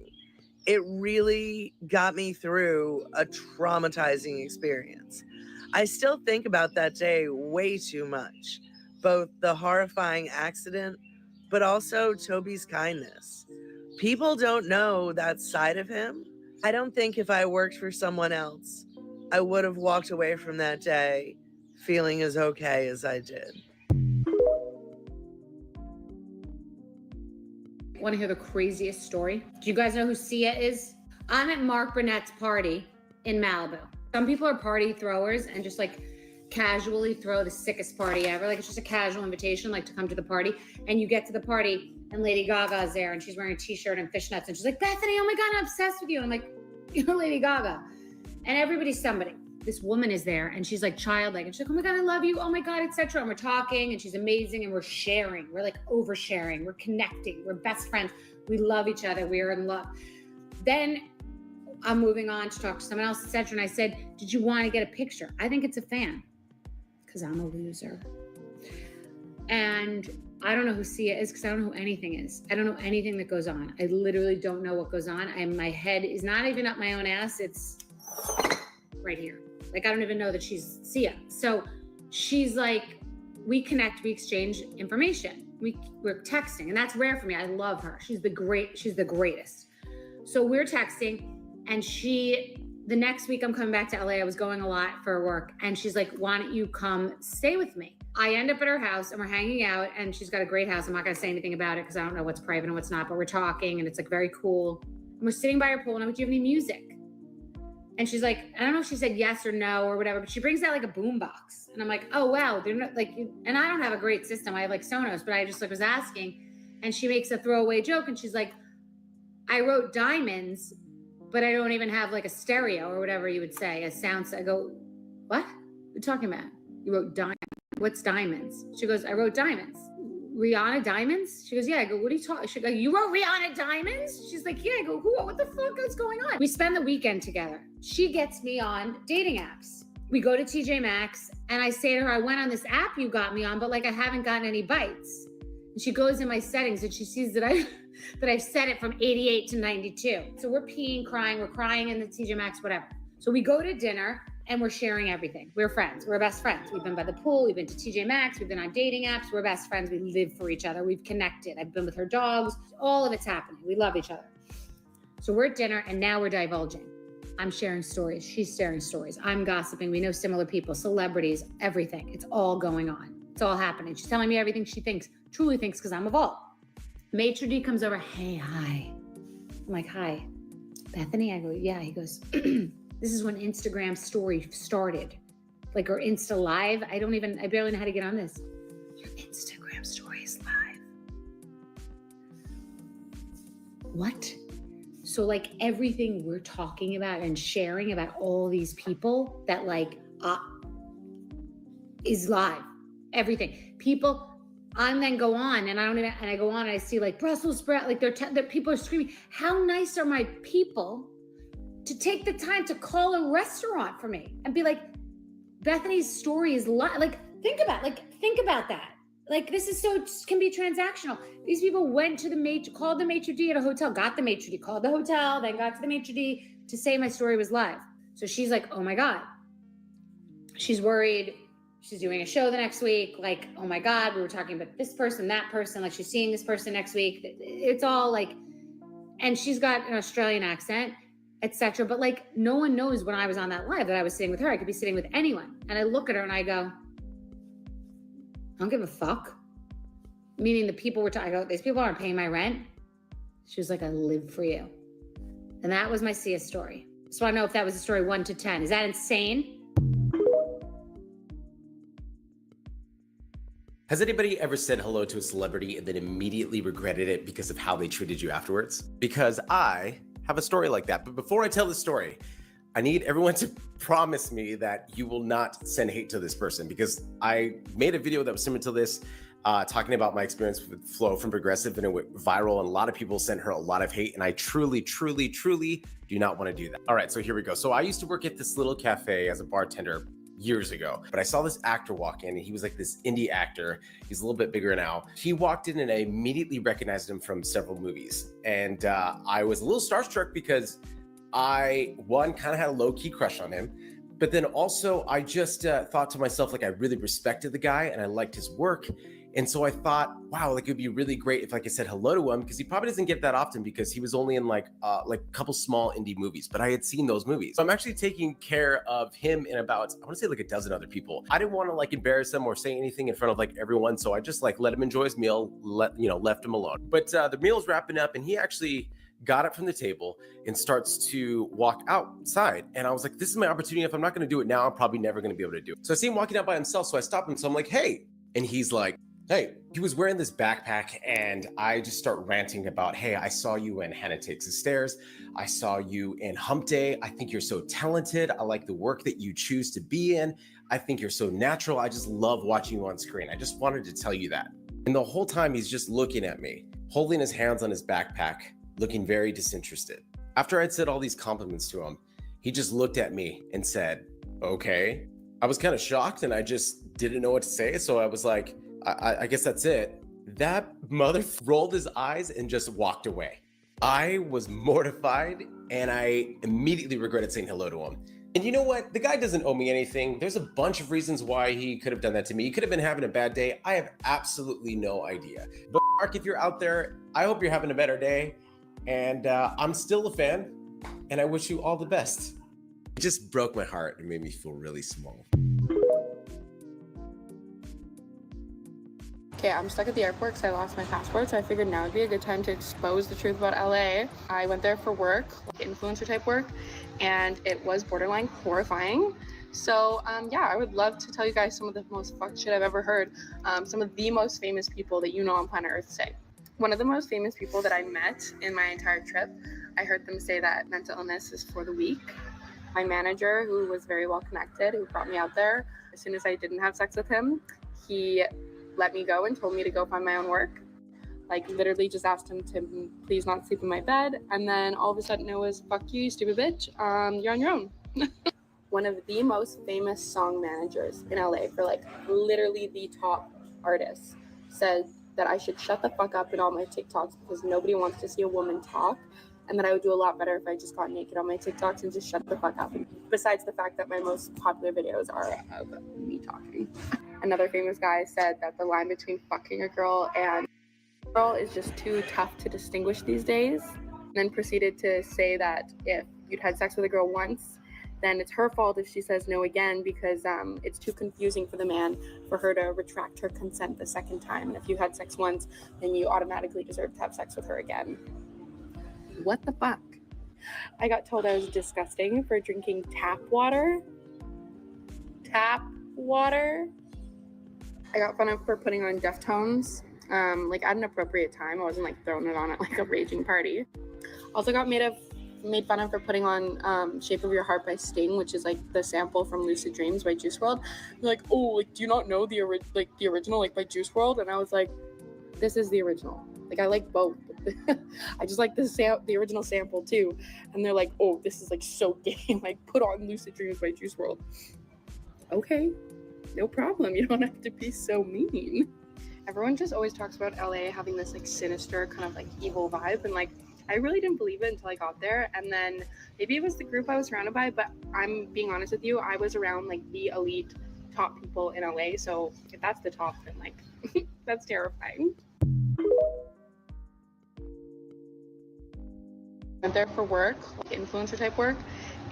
It really got me through a traumatizing experience. I still think about that day way too much, both the horrifying accident, but also Toby's kindness. People don't know that side of him. I don't think if I worked for someone else, I would have walked away from that day feeling as okay as I did. Want to hear the craziest story? Do you guys know who Sia is? I'm at Mark Burnett's party in Malibu. Some people are party throwers and just like casually throw the sickest party ever. Like it's just a casual invitation, like to come to the party. And you get to the party and Lady Gaga is there and she's wearing a t-shirt and fishnets. And she's like, "Bethany, oh my God, I'm obsessed with you." And I'm like, "You're Lady Gaga." And everybody's somebody. This woman is there and she's like childlike. And she's like, "Oh my God, I love you. Oh my God, etc." And we're talking and she's amazing and we're sharing. We're like oversharing. We're connecting. We're best friends. We love each other. We are in love. Then I'm moving on to talk to someone else, etc. And I said, "Did you want to get a picture?" I think it's a fan because I'm a loser. And I don't know who Sia is because I don't know who anything is. I don't know anything that goes on. I literally don't know what goes on. My head is not even up my own ass. It's right here. Like, I don't even know that she's Sia. So she's like, we connect, we exchange information. We're texting, and that's rare for me. I love her. She's the greatest. So we're texting, and the next week I'm coming back to LA. I was going a lot for work, and she's like, "Why don't you come stay with me?" I end up at her house, and we're hanging out, and she's got a great house. I'm not gonna say anything about it because I don't know what's private and what's not, but we're talking, and it's like very cool. And we're sitting by her pool, and I'm like, "Do you have any music?" And she's like, I don't know if she said yes or no or whatever, but she brings out like a boom box. And I'm like, "Oh, wow. They're not like," and I don't have a great system. I have like Sonos, but I just like was asking. And she makes a throwaway joke. And she's like, "I wrote diamonds, but I don't even have like a stereo," or whatever you would say, a sound. I go, "What? What are you talking about? You wrote diamonds? What's diamonds?" She goes, "I wrote diamonds." "Rihanna diamonds?" She goes, "Yeah." I go, "What are you talking?" She goes, "You wrote Rihanna diamonds?" She's like, "Yeah." I go, "Who? What the fuck is going on?" We spend the weekend together. She gets me on dating apps. We go to TJ Maxx and I say to her, "I went on this app you got me on, but like I haven't gotten any bites." And she goes in my settings and she sees that I've set it from 88 to 92. So we're peeing, crying, we're crying in the TJ Maxx, whatever. So we go to dinner and we're sharing everything. We're friends. We're best friends. We've been by the pool. We've been to TJ Maxx. We've been on dating apps. We're best friends. We live for each other. We've connected. I've been with her dogs. All of it's happening. We love each other. So we're at dinner and now we're divulging. I'm sharing stories. She's sharing stories. I'm gossiping. We know similar people, celebrities, everything. It's all going on. It's all happening. She's telling me everything she truly thinks because I'm a vault. Maitre d' comes over. "Hey, hi." I'm like, "Hi, Bethany?" I go, "Yeah." He goes, "This is when Instagram story started, like, or Insta Live. I barely know how to get on this. Your Instagram story is live." What? So like everything we're talking about and sharing about all these people that like is live. Everything. People, I then go on and I go on and I see like Brussels sprout, like they're people are screaming. How nice are my people to take the time to call a restaurant for me and be like, Bethany's story is live. Like, think about that. Like, this is can be transactional. These people went to called the maitre d' at a hotel, got the maitre d', called the hotel, then got to the maitre d' to say my story was live. So she's like, "Oh my God." She's worried. She's doing a show the next week. Like, "Oh my God, we were talking about this person, that person. Like, she's seeing this person next week." It's all like, and she's got an Australian accent, etc. But like, no one knows when I was on that live that I was sitting with her. I could be sitting with anyone. And I look at her and I go, I don't give a fuck. Meaning the people were talking, I go, these people aren't paying my rent. She was like, I live for you. And that was my Sia story. So I know if that was a story 1 to 10. Is that insane? Has anybody ever said hello to a celebrity and then immediately regretted it because of how they treated you afterwards? Because I have a story like that. But before I tell the story, I need everyone to promise me that you will not send hate to this person, because I made a video that was similar to this, talking about my experience with Flo from Progressive, and it went viral, and a lot of people sent her a lot of hate, and I truly, truly, truly do not want to do that. All right, so here we go. So I used to work at this little cafe as a bartender years ago, but I saw this actor walk in, and he was like this indie actor. He's a little bit bigger now. He walked in and I immediately recognized him from several movies. And I was a little starstruck because I, one, kind of had a low-key crush on him, but then also I just thought to myself, like, I really respected the guy and I liked his work. And so I thought, wow, like, it'd be really great if like I said hello to him, because he probably doesn't get that often because he was only in like a couple small indie movies, but I had seen those movies. So I'm actually taking care of him and about, I want to say like a dozen other people. I didn't want to like embarrass him or say anything in front of like everyone. So I just like let him enjoy his meal, left him alone. But the meal's wrapping up and he actually got up from the table and starts to walk outside. And I was like, this is my opportunity. If I'm not going to do it now, I'm probably never going to be able to do it. So I see him walking out by himself. So I stop him. So I'm like, hey. And he's like, hey. He was wearing this backpack and I just start ranting about, hey, I saw you in Hannah Takes the Stairs. I saw you in Hump Day. I think you're so talented. I like the work that you choose to be in. I think you're so natural. I just love watching you on screen. I just wanted to tell you that. And the whole time he's just looking at me, holding his hands on his backpack, looking very disinterested. After I'd said all these compliments to him, he just looked at me and said, okay. I was kind of shocked and I just didn't know what to say. So I was like, I guess that's it. That mother rolled his eyes and just walked away. I was mortified and I immediately regretted saying hello to him. And you know what? The guy doesn't owe me anything. There's a bunch of reasons why he could have done that to me. He could have been having a bad day. I have absolutely no idea. But Mark, if you're out there, I hope you're having a better day. And I'm still a fan and I wish you all the best. It just broke my heart and made me feel really small. Okay, I'm stuck at the airport because I lost my passport, so I figured now would be a good time to expose the truth about LA. I went there for work, like influencer type work, and it was borderline horrifying. So yeah, I would love to tell you guys some of the most fucked shit I've ever heard. Some of the most famous people that you know on planet Earth say. One of the most famous people that I met in my entire trip, I heard them say that mental illness is for the weak. My manager, who was very well connected, who brought me out there, as soon as I didn't have sex with him, he let me go and told me to go find my own work. Like literally just asked him to please not sleep in my bed. And then all of a sudden it was, fuck you stupid bitch, you're on your own. One of the most famous song managers in LA for like literally the top artists said that I should shut the fuck up in all my TikToks because nobody wants to see a woman talk, and that I would do a lot better if I just got naked on my TikToks and just shut the fuck up. Besides the fact that my most popular videos are of me talking. Another famous guy said that the line between fucking a girl and a girl is just too tough to distinguish these days. And then proceeded to say that if you'd had sex with a girl once, then it's her fault if she says no again because it's too confusing for the man for her to retract her consent the second time. And if you had sex once, then you automatically deserve to have sex with her again. What the fuck? I got told I was disgusting for drinking tap water. Tap water? I got fun of for putting on Deftones, like at an appropriate time. I wasn't like throwing it on at like a raging party. Also got made fun of for putting on Shape of Your Heart by Sting, which is like the sample from Lucid Dreams by Juice WRLD. They're like, oh, like, do you not know the original like by Juice WRLD? And I was like, this is the original. Like I like both. I just like the original sample too. And they're like, oh, this is like so gay. Like put on Lucid Dreams by Juice WRLD. Okay, no problem. You don't have to be so mean. Everyone just always talks about LA having this like sinister kind of like evil vibe, and like I really didn't believe it until I got there. And then maybe it was the group I was surrounded by, but I'm being honest with you, I was around like the elite top people in LA. So if that's the top, then like that's terrifying. Went there for work, like influencer type work,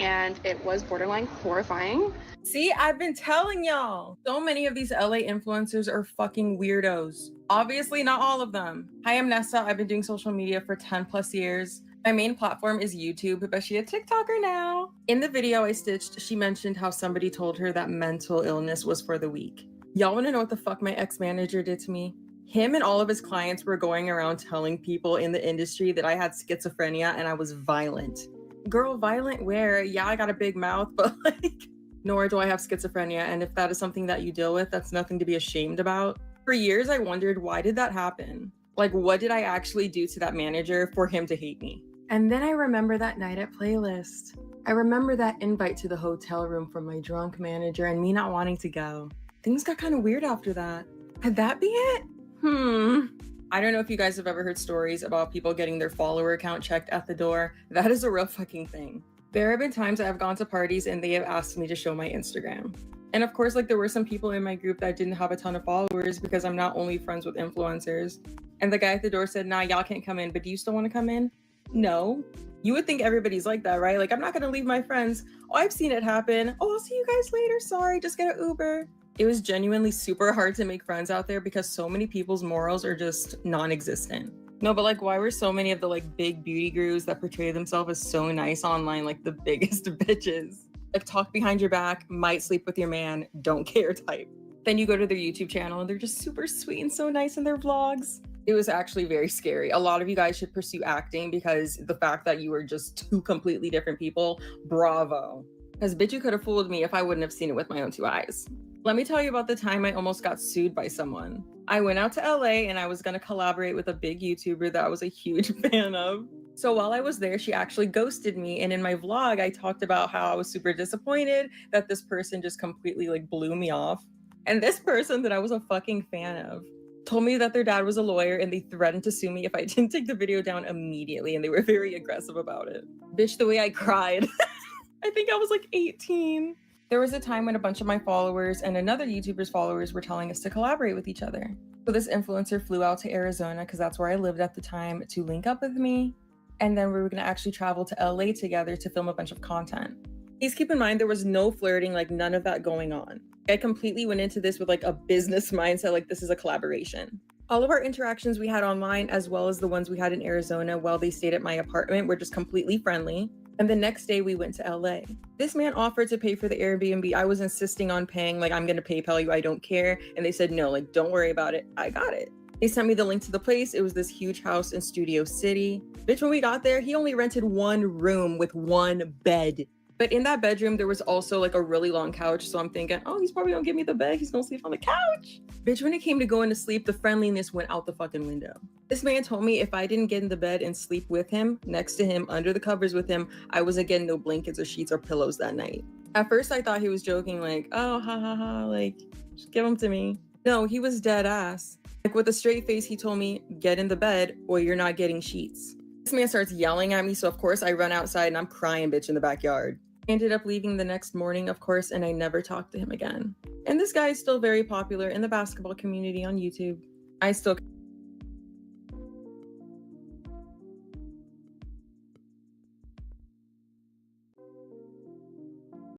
and it was borderline horrifying. See, I've been telling y'all. So many of these LA influencers are fucking weirdos. Obviously, not all of them. Hi, I'm Nessa. I've been doing social media for 10 plus years. My main platform is YouTube, but she a TikToker now. In the video I stitched, she mentioned how somebody told her that mental illness was for the weak. Y'all wanna know what the fuck my ex-manager did to me? Him and all of his clients were going around telling people in the industry that I had schizophrenia and I was violent. Girl, violent where? Yeah, I got a big mouth, but like, nor do I have schizophrenia. And if that is something that you deal with, that's nothing to be ashamed about. For years, I wondered, why did that happen? Like, what did I actually do to that manager for him to hate me? And then I remember that night at Playlist. I remember that invite to the hotel room from my drunk manager and me not wanting to go. Things got kind of weird after that. Could that be it? I don't know if you guys have ever heard stories about people getting their follower count checked at the door. That is a real fucking thing. There have been times I've gone to parties and they have asked me to show my Instagram. And of course, like there were some people in my group that didn't have a ton of followers because I'm not only friends with influencers. And the guy at the door said, nah, y'all can't come in, but do you still want to come in? No. You would think everybody's like that, right? Like, I'm not gonna leave my friends. Oh, I've seen it happen. Oh, I'll see you guys later. Sorry, just get an Uber. It was genuinely super hard to make friends out there because so many people's morals are just non-existent. No, but like, why were so many of the like big beauty gurus that portray themselves as so nice online like the biggest bitches? Like talk behind your back, might sleep with your man, don't care type. Then you go to their YouTube channel and they're just super sweet and so nice in their vlogs. It was actually very scary. A lot of you guys should pursue acting because the fact that you were just two completely different people, bravo. Because bitch, you could have fooled me if I wouldn't have seen it with my own two eyes. Let me tell you about the time I almost got sued by someone. I went out to LA and I was gonna collaborate with a big YouTuber that I was a huge fan of. So while I was there, she actually ghosted me. And in my vlog, I talked about how I was super disappointed that this person just completely like blew me off. And this person that I was a fucking fan of told me that their dad was a lawyer and they threatened to sue me if I didn't take the video down immediately. And they were very aggressive about it. Bitch, the way I cried. I think I was like 18. There was a time when a bunch of my followers and another YouTuber's followers were telling us to collaborate with each other. So this influencer flew out to Arizona, because that's where I lived at the time, to link up with me. And then we were gonna actually travel to LA together to film a bunch of content. Please keep in mind, there was no flirting, like none of that going on. I completely went into this with like a business mindset, like this is a collaboration. All of our interactions we had online, as well as the ones we had in Arizona while they stayed at my apartment, were just completely friendly. And the next day we went to LA. This man offered to pay for the Airbnb. I was insisting on paying, like, I'm gonna PayPal you, I don't care. And they said, no, like, don't worry about it. I got it. They sent me the link to the place. It was this huge house in Studio City. Bitch, when we got there, he only rented one room with one bed. But in that bedroom, there was also like a really long couch. So I'm thinking, oh, he's probably gonna give me the bed. He's gonna sleep on the couch. Bitch, when it came to going to sleep, the friendliness went out the fucking window. This man told me if I didn't get in the bed and sleep with him, next to him, under the covers with him, I wasn't getting no blankets or sheets or pillows that night. At first, I thought he was joking, like, oh, ha ha ha, like, just give them to me. No, he was dead ass. Like with a straight face, he told me, get in the bed or you're not getting sheets. This man starts yelling at me. So of course I run outside and I'm crying bitch in the backyard. Ended up leaving the next morning, of course, and I never talked to him again. And this guy is still very popular in the basketball community on YouTube. I still